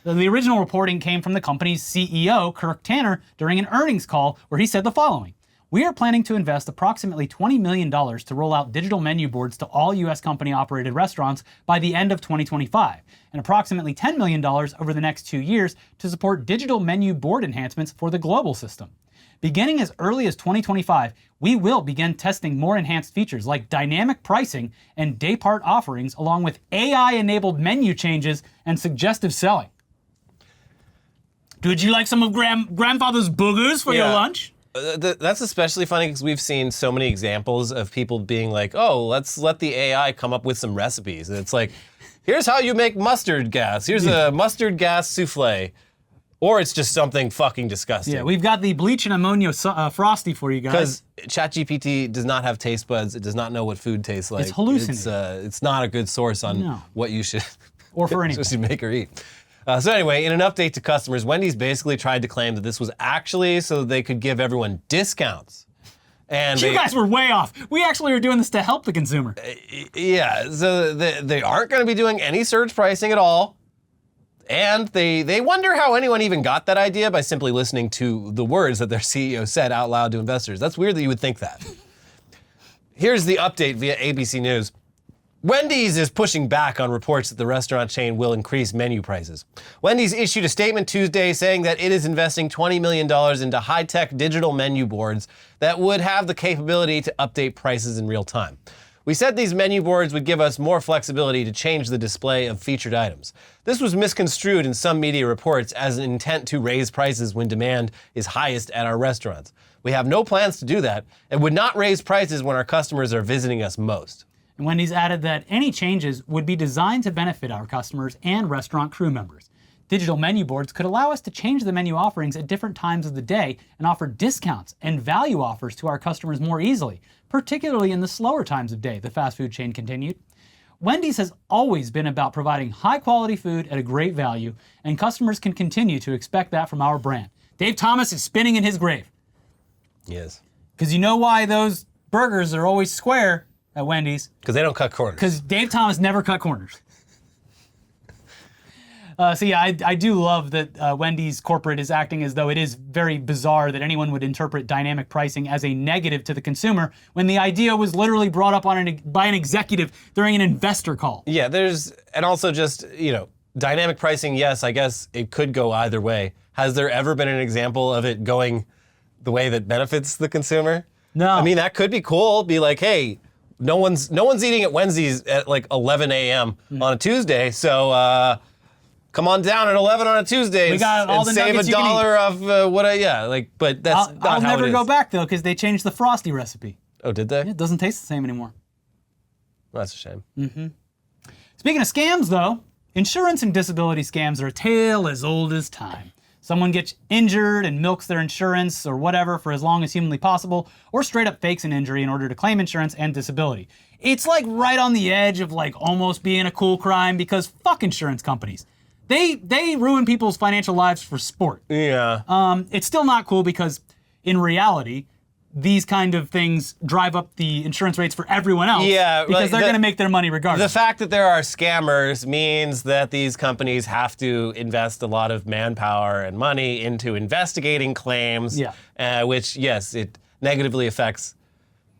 The original reporting came from the company's CEO, Kirk Tanner, during an earnings call where he said the following: "We are planning to invest approximately $20 million to roll out digital menu boards to all U.S. company-operated restaurants by the end of 2025, and approximately $10 million over the next 2 years to support digital menu board enhancements for the global system. Beginning as early as 2025, we will begin testing more enhanced features like dynamic pricing and day-part offerings, along with AI-enabled menu changes and suggestive selling." Would you like some of grandfather's boogers for your lunch? That's especially funny because we've seen so many examples of people being like, "Oh, let's let the AI come up with some recipes." And it's like, here's how you make mustard gas. Here's a mustard gas souffle. Or it's just something fucking disgusting. Yeah, we've got the bleach and ammonia frosty for you guys. Because ChatGPT does not have taste buds. It does not know what food tastes like. It's hallucinating. It's not a good source on what you should or for anything. Make or eat. So anyway, in an update to customers, Wendy's basically tried to claim that this was actually so they could give everyone discounts. And you guys were way off. We actually are doing this to help the consumer. Yeah, so they aren't going to be doing any surge pricing at all. And they wonder how anyone even got that idea by simply listening to the words that their CEO said out loud to investors. That's weird that you would think that. Here's the update via ABC News. Wendy's is pushing back on reports that the restaurant chain will increase menu prices. Wendy's issued a statement Tuesday saying that it is investing $20 million into high-tech digital menu boards that would have the capability to update prices in real time. "We said these menu boards would give us more flexibility to change the display of featured items. This was misconstrued in some media reports as an intent to raise prices when demand is highest at our restaurants. We have no plans to do that and would not raise prices when our customers are visiting us most." And Wendy's added that any changes would be designed to benefit our customers and restaurant crew members. Digital menu boards could allow us to change the menu offerings at different times of the day and offer discounts and value offers to our customers more easily, particularly in the slower times of day, the fast food chain continued. Wendy's has always been about providing high-quality food at a great value, and customers can continue to expect that from our brand. Dave Thomas is spinning in his grave. Yes. Because you know why those burgers are always square at Wendy's? Because they don't cut corners. Because Dave Thomas never cut corners. So yeah, I do love that Wendy's corporate is acting as though it is very bizarre that anyone would interpret dynamic pricing as a negative to the consumer when the idea was literally brought up by an executive during an investor call. Yeah, and also just, dynamic pricing, yes, I guess it could go either way. Has there ever been an example of it going the way that benefits the consumer? No. I mean, that could be cool. Be like, hey, no one's eating at Wednesday's at like 11 a.m. on a Tuesday, so come on down at 11 on a Tuesday. We got all and the save nuggets $1 you can eat. but that's not I'll how never it is. go back though because they changed the Frosty recipe. Oh, did they? It doesn't taste the same anymore. That's a shame. Speaking of scams though, insurance and disability scams are a tale as old as time. Someone gets injured and milks their insurance or whatever for as long as humanly possible, or straight up fakes an injury in order to claim insurance and disability. It's like right on the edge of like almost being a cool crime because fuck insurance companies. They ruin people's financial lives for sport. Yeah. It's still not cool because in reality, these kind of things drive up the insurance rates for everyone else. Yeah, because like they're going to make their money regardless. The fact that there are scammers means that these companies have to invest a lot of manpower and money into investigating claims, which, yes, it negatively affects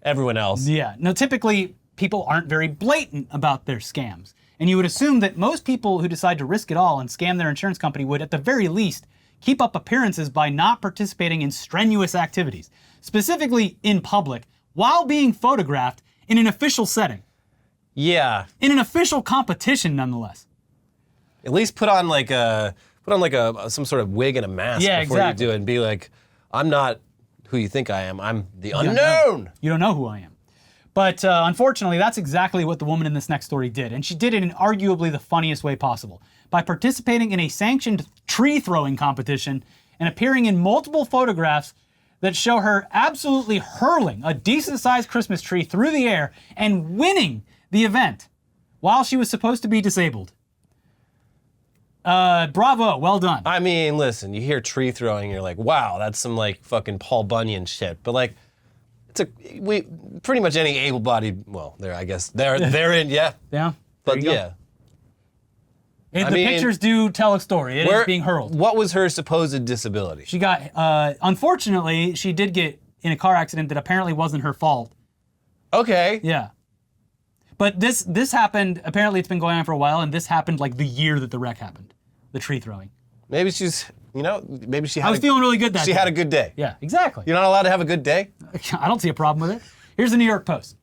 everyone else. Yeah. No, typically, people aren't very blatant about their scams. And you would assume that most people who decide to risk it all and scam their insurance company would, at the very least, keep up appearances by not participating in strenuous activities, specifically in public, while being photographed in an official setting. Yeah. In an official competition, nonetheless. At least put on some sort of wig and a mask before you do it and be like, I'm not who you think I am. I'm the unknown. You don't know who I am. But unfortunately, that's exactly what the woman in this next story did. And she did it in arguably the funniest way possible. By participating in a sanctioned tree throwing competition and appearing in multiple photographs that show her absolutely hurling a decent-sized Christmas tree through the air and winning the event while she was supposed to be disabled. Bravo, well done. I mean, listen, you hear tree throwing, you're like, wow, that's some like fucking Paul Bunyan shit. But like, pretty much any able-bodied, well, they're in, yeah. Yeah. But yeah. The pictures do tell a story. It is being hurled. What was her supposed disability? She got, unfortunately, she did get in a car accident that apparently wasn't her fault. Okay. Yeah. But this happened, apparently it's been going on for a while, and this happened like the year that the wreck happened, the tree throwing. Maybe she's, maybe she had I was feeling really good that day. She had a good day. Yeah, exactly. You're not allowed to have a good day? I don't see a problem with it. Here's the New York Post.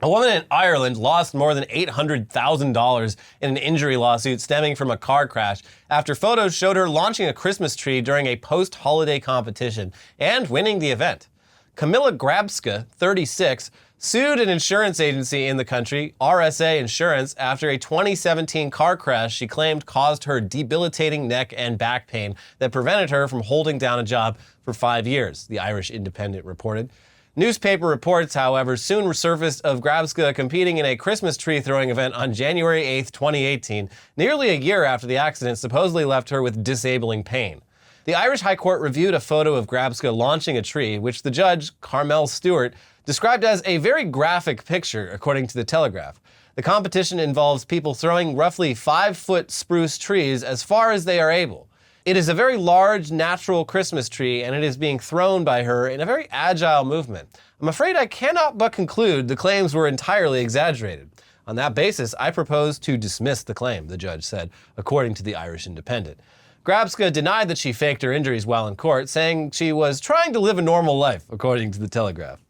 A woman in Ireland lost more than $800,000 in an injury lawsuit stemming from a car crash after photos showed her launching a Christmas tree during a post-holiday competition and winning the event. Camilla Grabska, 36, sued an insurance agency in the country, RSA Insurance, after a 2017 car crash she claimed caused her debilitating neck and back pain that prevented her from holding down a job for 5 years, the Irish Independent reported. Newspaper reports, however, soon resurfaced of Grabska competing in a Christmas tree throwing event on January 8, 2018, nearly a year after the accident supposedly left her with disabling pain. The Irish High Court reviewed a photo of Grabska launching a tree, which the judge, Carmel Stewart, described as a very graphic picture, according to the Telegraph. The competition involves people throwing roughly 5-foot spruce trees as far as they are able. It is a very large, natural Christmas tree, and it is being thrown by her in a very agile movement. I'm afraid I cannot but conclude the claims were entirely exaggerated. On that basis, I propose to dismiss the claim, the judge said, according to the Irish Independent. Grabska denied that she faked her injuries while in court, saying she was trying to live a normal life, according to the Telegraph.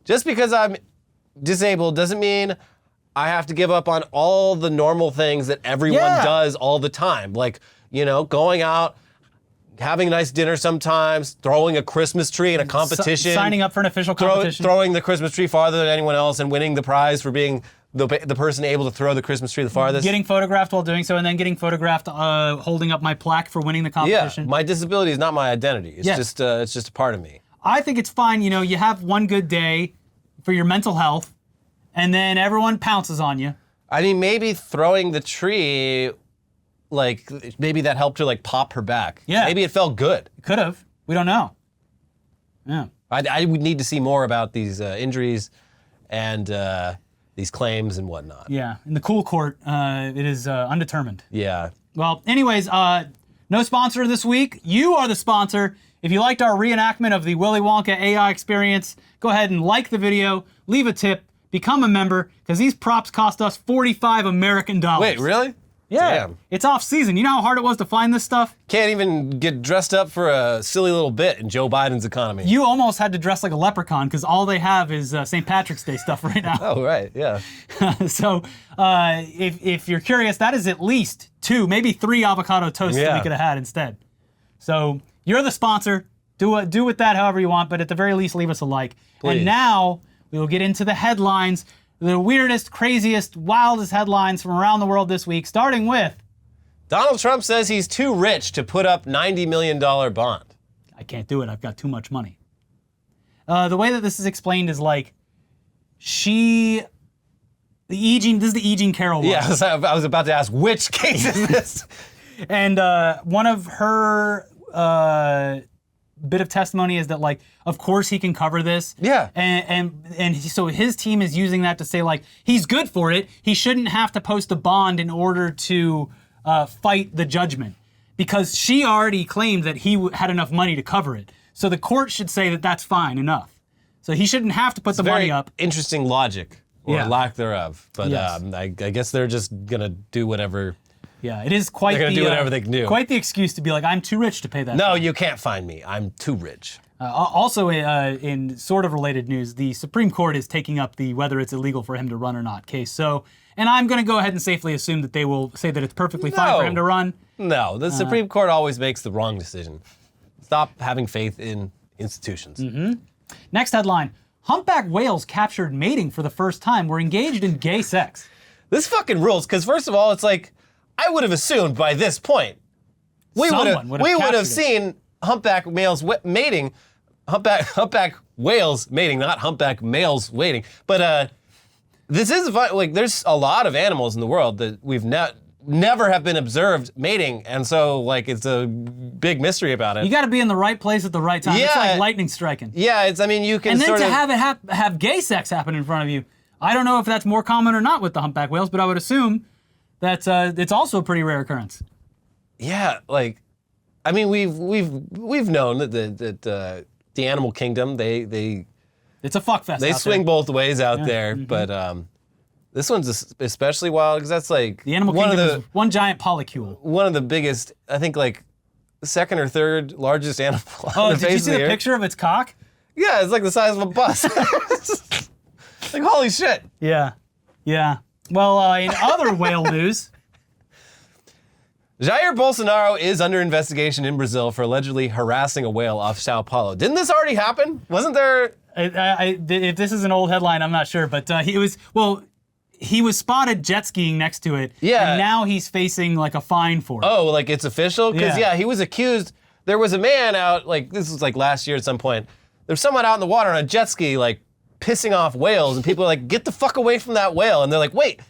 Just because I'm disabled doesn't mean I have to give up on all the normal things that everyone does all the time. Like, going out, having a nice dinner sometimes, throwing a Christmas tree in a competition. Signing up for an official competition. Throwing the Christmas tree farther than anyone else and winning the prize for being the person able to throw the Christmas tree the farthest. Getting photographed while doing so, and then getting photographed holding up my plaque for winning the competition. Yeah, my disability is not my identity. It's just a part of me. I think it's fine. You have one good day for your mental health, and then everyone pounces on you. I mean, maybe throwing the tree, like, maybe that helped her, like, pop her back. Yeah. Maybe it felt good. It could have. We don't know. Yeah. I would need to see more about these injuries and these claims and whatnot. Yeah. In the cool court, it is undetermined. Yeah. Well, anyways, no sponsor this week. You are the sponsor. If you liked our reenactment of the Willy Wonka AI experience, go ahead and like the video, leave a tip, become a member, because these props cost us 45 American dollars. Wait, really? Yeah. Damn. It's off season. You know how hard it was to find this stuff? Can't even get dressed up for a silly little bit in Joe Biden's economy. You almost had to dress like a leprechaun because all they have is St. Patrick's Day stuff right now. Oh, right, yeah. So if you're curious, that is at least 2, maybe 3 avocado toasts that we could have had instead. So you're the sponsor. Do with that however you want, but at the very least, leave us a like. Please. And now we will get into the headlines, the weirdest, craziest, wildest headlines from around the world this week, starting with... Donald Trump says he's too rich to put up $90 million bond. I can't do it. I've got too much money. The way that this is explained is like, this is the E. Jean Carroll one. Yeah, I was about to ask, which case is this? And one of her bit of testimony is that, like, of course he can cover this. Yeah. So his team is using that to say, like, he's good for it. He shouldn't have to post a bond in order to fight the judgment, because she already claimed that he had enough money to cover it. So the court should say that that's fine enough. So he shouldn't have to put the money up. Interesting logic, or lack thereof. But Yes. I guess they're just gonna do whatever. Yeah, it is quite They're gonna do whatever they can do. Quite the excuse to be like, I'm too rich to pay that. No, fine. you can't find me. I'm too rich. Also, in sort of related news, the Supreme Court is taking up the whether it's illegal for him to run or not case. So, and I'm going to go ahead and safely assume that they will say that it's perfectly fine for him to run. No, the Supreme Court always makes the wrong decision. Stop having faith in institutions. Mm-hmm. Next headline: Humpback whales captured mating for the first time were engaged in gay sex. This fucking rules, because first of all, it's like, I would have assumed by this point, we would have seen humpback males mating, humpback whales mating, not humpback males waiting. But this is like, there's a lot of animals in the world that we've never have been observed mating, and so like it's a big mystery about it. You got to be in the right place at the right time. It's Yeah. like lightning striking. Yeah, it's. I mean, you can And then sort to of have it have gay sex happen in front of you. I don't know if that's more common or not with the humpback whales, but I would assume that it's also a pretty rare occurrence. Yeah, like, I mean, we've known that the animal kingdom they It's a fuck fest. out swing there. both ways out there, but this one's especially wild because that's like The animal kingdom is one giant polycule. one of the biggest, I think, like second or third largest animal. Oh, on the did you face see of the earth. picture of its cock? Yeah, it's like the size of a bus. Like, holy shit. Yeah. Yeah. Well, in other whale news, Jair Bolsonaro is under investigation in Brazil for allegedly harassing a whale off Sao Paulo. Didn't this already happen? Wasn't there? if this is an old headline, I'm not sure, but he was spotted jet skiing next to it. Yeah. And now he's facing like a fine for it. Oh, like it's official? Because, Yeah. he was accused. There was a man out, like, this was like last year at some point. There's someone out in the water on a jet ski, like, pissing off whales, and people are like, get the fuck away from that whale. And they're like, wait,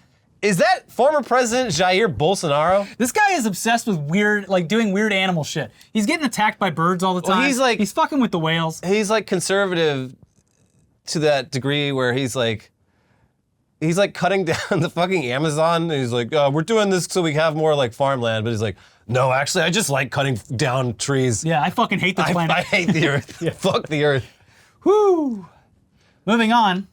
is that former President Jair Bolsonaro? This guy is obsessed with weird, like doing weird animal shit. He's getting attacked by birds all the time. He's fucking with the whales. He's like conservative to that degree where he's like cutting down the fucking Amazon. And he's like, we're doing this so we have more like farmland. But he's like, no, actually, I just like cutting down trees. Yeah, I fucking hate the planet. I hate the earth. Fuck the earth. Whew. Moving on.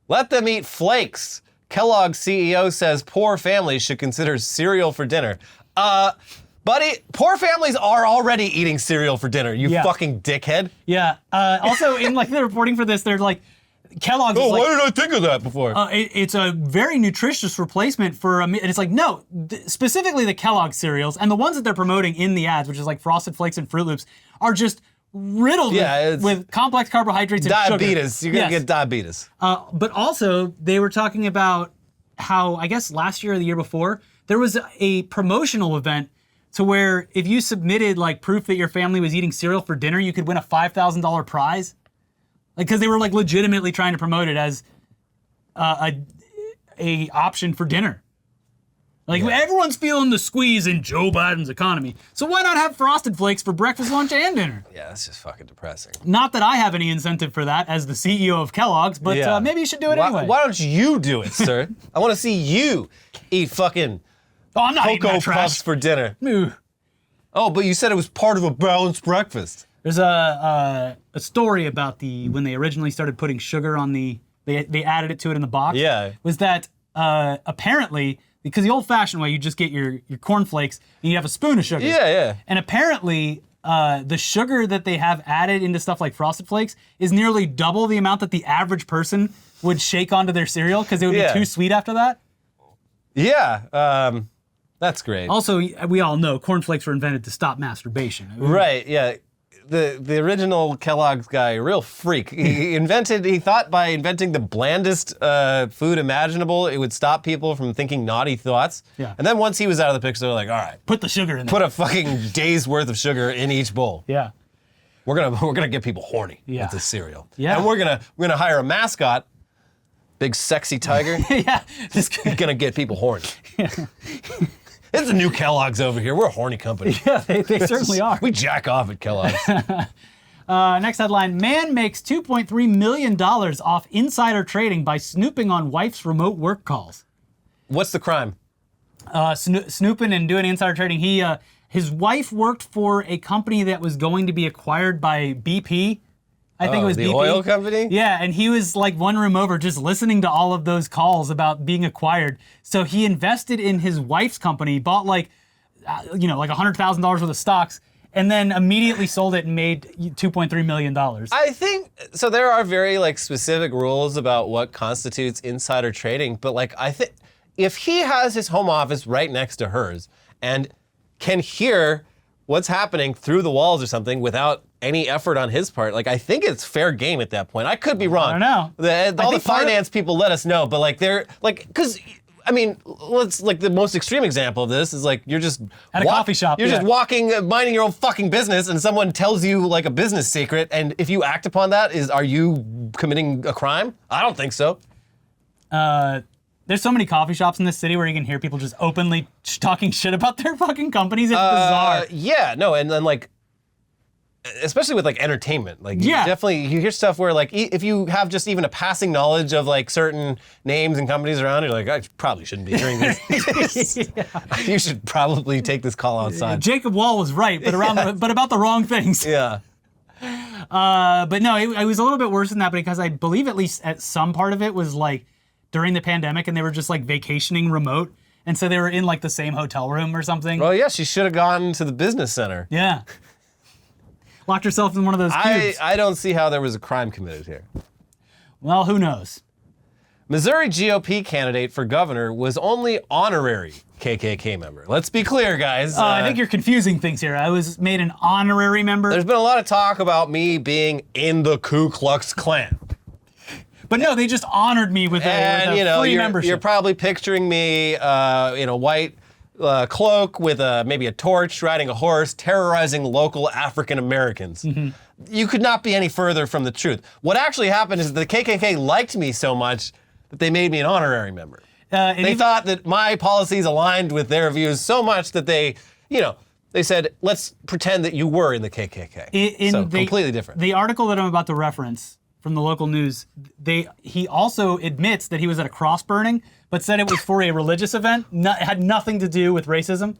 Let them eat flakes. Kellogg's CEO says poor families should consider cereal for dinner. Buddy, poor families are already eating cereal for dinner, you fucking dickhead. Yeah. Also, in like the reporting for this, they're like, Kellogg's is like, why did I think of that before? it's a very nutritious replacement for, and it's like, no, specifically the Kellogg cereals, and the ones that they're promoting in the ads, which is like Frosted Flakes and Fruit Loops, are just riddled with complex carbohydrates and diabetes. sugar. You're gonna get diabetes. But also, they were talking about how, I guess last year or the year before, there was a promotional event to where if you submitted like proof that your family was eating cereal for dinner, you could win a $5,000 prize. Like, because they were like legitimately trying to promote it as a option for dinner. Like, everyone's feeling the squeeze in Joe Biden's economy. So why not have Frosted Flakes for breakfast, lunch, and dinner? Yeah, that's just fucking depressing. Not that I have any incentive for that as the CEO of Kellogg's, but maybe you should do it anyway. Why don't you do it, sir? I want to see you eat fucking Oh, I'm not eating Cocoa that trash. Puffs for dinner. Ooh. Oh, but you said it was part of a balanced breakfast. There's a story about when they originally started putting sugar on they added it to it in the box. Yeah. Was that apparently, because the old-fashioned way, you just get your cornflakes and you have a spoon of sugar. Yeah. And apparently, the sugar that they have added into stuff like Frosted Flakes is nearly double the amount that the average person would shake onto their cereal because it would be too sweet after that. Yeah. That's great. Also, we all know cornflakes were invented to stop masturbation. Right, yeah. The original Kellogg's guy, a real freak. He thought by inventing the blandest food imaginable, it would stop people from thinking naughty thoughts. Yeah. And then once he was out of the picture, they're like, all right, Put the sugar in there. put a fucking day's worth of sugar in each bowl. Yeah. We're gonna get people horny with this cereal. Yeah. And we're gonna hire a mascot, big sexy tiger. Yeah. He's gonna get people horny. It's the new Kellogg's over here. We're a horny company. Yeah, they certainly are. We jack off at Kellogg's. Next headline, man makes $2.3 million off insider trading by snooping on wife's remote work calls. What's the crime? Snooping and doing insider trading. His wife worked for a company that was going to be acquired by BP. I think it was the BP. oil company? Yeah, and he was like one room over just listening to all of those calls about being acquired. So he invested in his wife's company, bought like $100,000 worth of stocks, and then immediately sold it and made $2.3 million. I think so. There are very specific rules about what constitutes insider trading, but I think if he has his home office right next to hers and can hear what's happening through the walls or something without any effort on his part, I think it's fair game at that point. I could be wrong. I don't know. All the finance people let us know, but they're because. I mean, let's the most extreme example of this is you're just at a coffee shop. You're just walking, minding your own fucking business, and someone tells you a business secret, and if you act upon that, are you committing a crime? I don't think so. There's so many coffee shops in this city where you can hear people just openly talking shit about their fucking companies. It's bizarre. Yeah, no, and then especially with entertainment, you hear stuff where if you have just even a passing knowledge of certain names and companies around, you're I probably shouldn't be hearing this. You should probably take this call outside. Jacob Wall was right, but but about the wrong things. Yeah. But no, it was a little bit worse than that because I believe at least at some part of it was during the pandemic and they were just vacationing remote. And so they were in the same hotel room or something. Well, yeah, she should have gone to the business center. Yeah. Locked herself in one of those cubes. I don't see how there was a crime committed here. Well, who knows? Missouri GOP candidate for governor was only honorary KKK member. Let's be clear, guys. I think you're confusing things here. I was made an honorary member. There's been a lot of talk about me being in the Ku Klux Klan. But no, they just honored me with a free membership. You're probably picturing me in a white cloak with maybe a torch, riding a horse, terrorizing local African Americans. Mm-hmm. You could not be any further from the truth. What actually happened is the KKK liked me so much that they made me an honorary member. They thought that my policies aligned with their views so much that they said, let's pretend that you were in the KKK. Completely different. The article that I'm about to reference from the local news, he also admits that he was at a cross burning, but said it was for a religious event, had nothing to do with racism.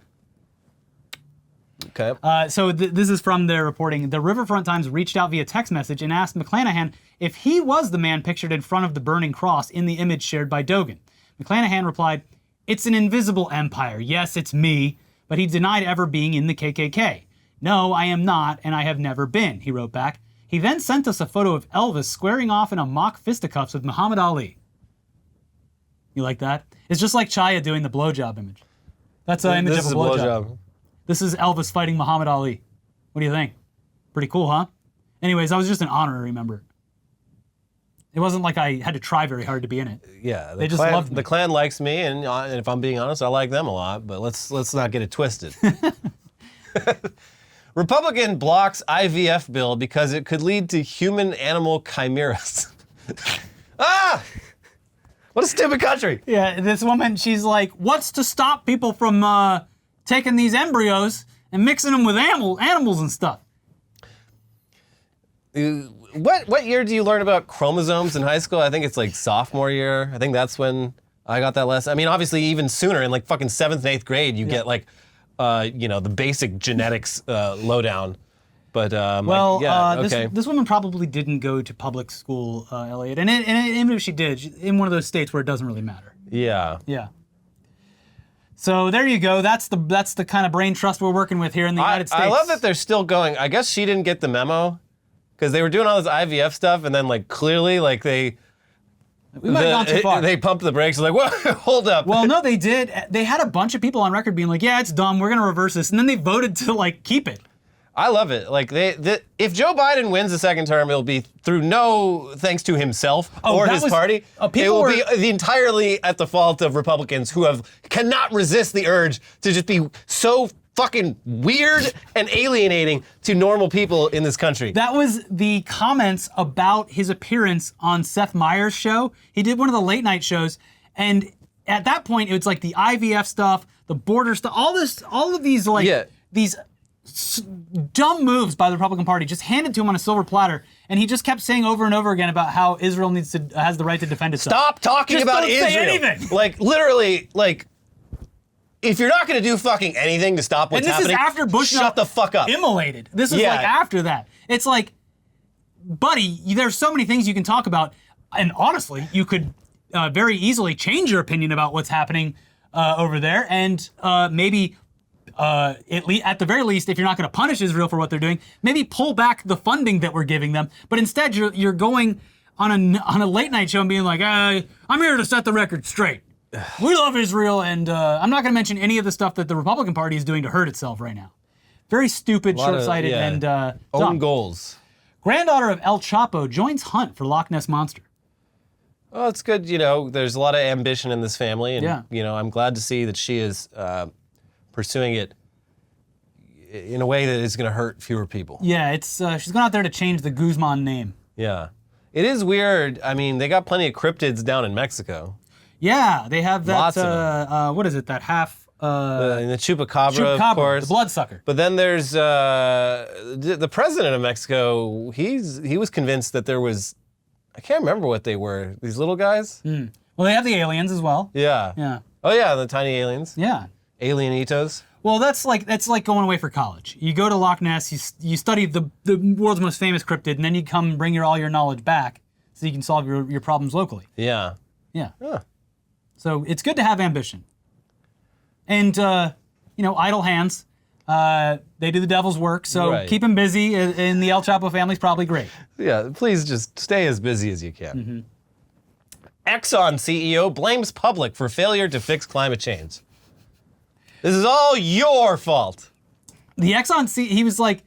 Okay. So this is from their reporting. The Riverfront Times reached out via text message and asked McClanahan if he was the man pictured in front of the burning cross in the image shared by Dogan. McClanahan replied, "It's an invisible empire. Yes, it's me," but he denied ever being in the KKK. "No, I am not, and I have never been," he wrote back. He then sent us a photo of Elvis squaring off in a mock fisticuffs with Muhammad Ali. You like that? It's just like Chaya doing the blowjob image. That's an image of a blowjob. This is Elvis fighting Muhammad Ali. What do you think? Pretty cool, huh? Anyways, I was just an honorary member. It wasn't like I had to try very hard to be in it. Yeah, they just loved me. The Klan likes me, and if I'm being honest, I like them a lot. But let's not get it twisted. Republican blocks IVF bill because it could lead to human-animal chimeras. Ah! What a stupid country. Yeah, this woman, she's like, what's to stop people from taking these embryos and mixing them with animals and stuff? What year do you learn about chromosomes in high school? I think it's sophomore year. I think that's when I got that lesson. I mean, obviously, even sooner in like fucking 7th and 8th grade, you get like, the basic genetics lowdown. But this woman probably didn't go to public school, Elliot, and even if she did, she's in one of those states where it doesn't really matter. Yeah. Yeah. So there you go. That's the kind of brain trust we're working with here in the United States. I love that they're still going. I guess she didn't get the memo because they were doing all this IVF stuff, and then like clearly like we might have gone too far. They pumped the brakes. Like, whoa, hold up. Well, no, they did. They had a bunch of people on record being like, "Yeah, it's dumb. We're gonna reverse this," and then they voted to like keep it. I love it. Like if Joe Biden wins the second term, it'll be through no thanks to himself or his party. It will be entirely at the fault of Republicans who cannot resist the urge to just be so fucking weird and alienating to normal people in this country. That was the comments about his appearance on Seth Meyers' show. He did one of the late night shows, and at that point, it was like the IVF stuff, the border stuff, all of these these dumb moves by the Republican Party just handed to him on a silver platter, and he just kept saying over and over again about how Israel has the right to defend itself. Stop talking just about don't Israel. Say anything. Like literally, like if you're not going to do fucking anything to stop what's happening, and this is after Bush shut the fuck up. Immolated. This is like after that. It's like, buddy, there's so many things you can talk about, and honestly, you could very easily change your opinion about what's happening over there, and maybe. At the very least, if you're not going to punish Israel for what they're doing, maybe pull back the funding that we're giving them. But instead, you're going on a late night show and being like, I'm here to set the record straight. We love Israel, and I'm not going to mention any of the stuff that the Republican Party is doing to hurt itself right now. Very stupid, short-sighted, and own dumb. goals. Granddaughter of El Chapo joins hunt for Loch Ness Monster. Well, it's good. There's a lot of ambition in this family, and I'm glad to see that she is. Pursuing it in a way that is going to hurt fewer people. Yeah, she's going out there to change the Guzman name. Yeah. It is weird. I mean, they got plenty of cryptids down in Mexico. Yeah, they have that, Lots of them. What is it, that half... the chupacabra, of course. The bloodsucker. But then there's the president of Mexico, he was convinced that there was, I can't remember what they were, these little guys? Well, they have the aliens as well. Yeah. Yeah. Oh yeah, the tiny aliens. Yeah. Alienitos. Well, that's like going away for college. You go to Loch Ness, you study the world's most famous cryptid, and then you come and bring all your knowledge back so you can solve your problems locally. Yeah. Yeah. Huh. So it's good to have ambition. And, idle hands, they do the devil's work, so keep them busy in the El Chapo family is probably great. Yeah, please just stay as busy as you can. Exxon CEO blames public for failure to fix climate change. This is all your fault. The Exxon he's like,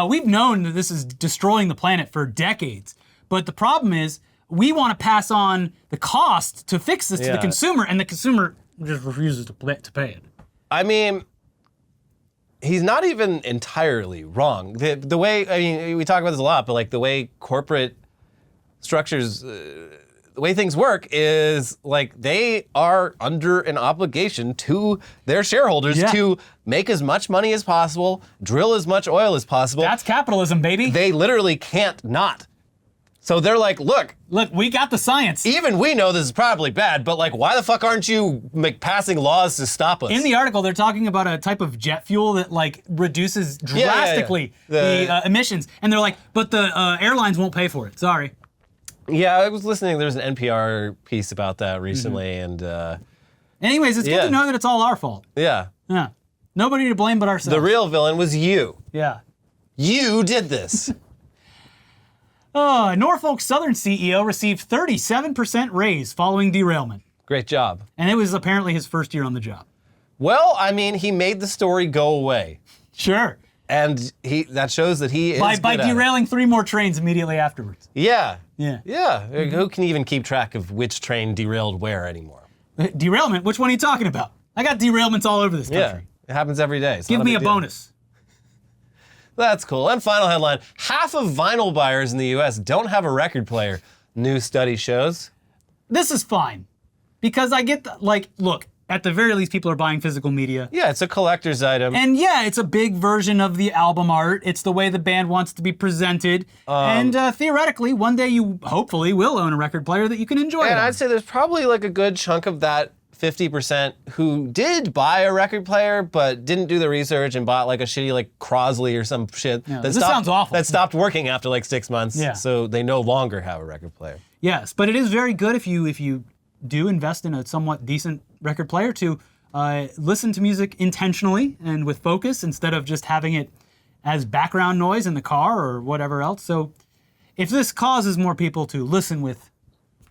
we've known that this is destroying the planet for decades, but the problem is we want to pass on the cost to fix this to the consumer, and the consumer just refuses to pay it. I mean, he's not even entirely wrong. The way, I mean, we talk about this a lot, but like the way corporate structures, the way things work is like they are under an obligation to their shareholders to make as much money as possible, drill as much oil as possible. That's capitalism, baby. They literally can't not. So they're like, look, we got the science. Even we know this is probably bad, but like, why the fuck aren't you passing laws to stop us? In the article, they're talking about a type of jet fuel that like reduces drastically the emissions, and they're like, but the airlines won't pay for it. Sorry. Yeah, I was listening. There was an NPR piece about that recently, and anyways, it's good to know that it's all our fault. Yeah. Yeah. Nobody to blame but ourselves. The real villain was you. Yeah. You did this. Norfolk Southern CEO received 37% raise following derailment. Great job. And it was apparently his first year on the job. Well, I mean, he made the story go away. Sure. And that shows that he is by derailing 3 more trains immediately afterwards. Yeah. Yeah. Yeah. Who can even keep track of which train derailed where anymore? Derailment? Which one are you talking about? I got derailments all over this country. Yeah. It happens every day. Give me a bonus. That's cool. And final headline, half of vinyl buyers in the U.S. don't have a record player, new study shows. This is fine. Because I get, look, at the very least, people are buying physical media. Yeah, it's a collector's item. And yeah, it's a big version of the album art. It's the way the band wants to be presented. And theoretically, one day you hopefully will own a record player that you can enjoy. And I'd say there's probably like a good chunk of that 50% who did buy a record player but didn't do the research and bought like a shitty like Crosley or some shit. Yeah, this sounds awful. That stopped working after like 6 months. Yeah. So they no longer have a record player. Yes, but it is very good if you do invest in a somewhat decent record player to listen to music intentionally and with focus instead of just having it as background noise in the car or whatever else. So if this causes more people to listen with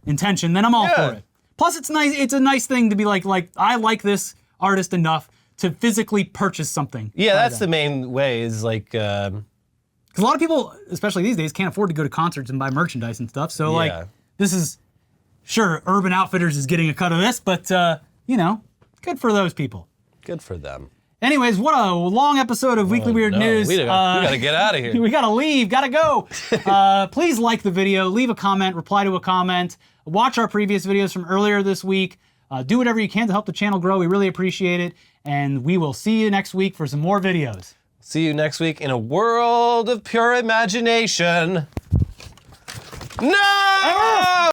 intention, then I'm all for it. Plus, it's nice. It's a nice thing to be like I like this artist enough to physically purchase something. Yeah, that's the main way is like... Because a lot of people, especially these days, can't afford to go to concerts and buy merchandise and stuff. So like, this is, sure, Urban Outfitters is getting a cut of this, but you know, good for those people. Good for them. Anyways, what a long episode of Weekly Weird News. We gotta get out of here. We gotta leave, gotta go. Please like the video, leave a comment, reply to a comment, watch our previous videos from earlier this week. Do whatever you can to help the channel grow. We really appreciate it. And we will see you next week for some more videos. See you next week in a world of pure imagination. No!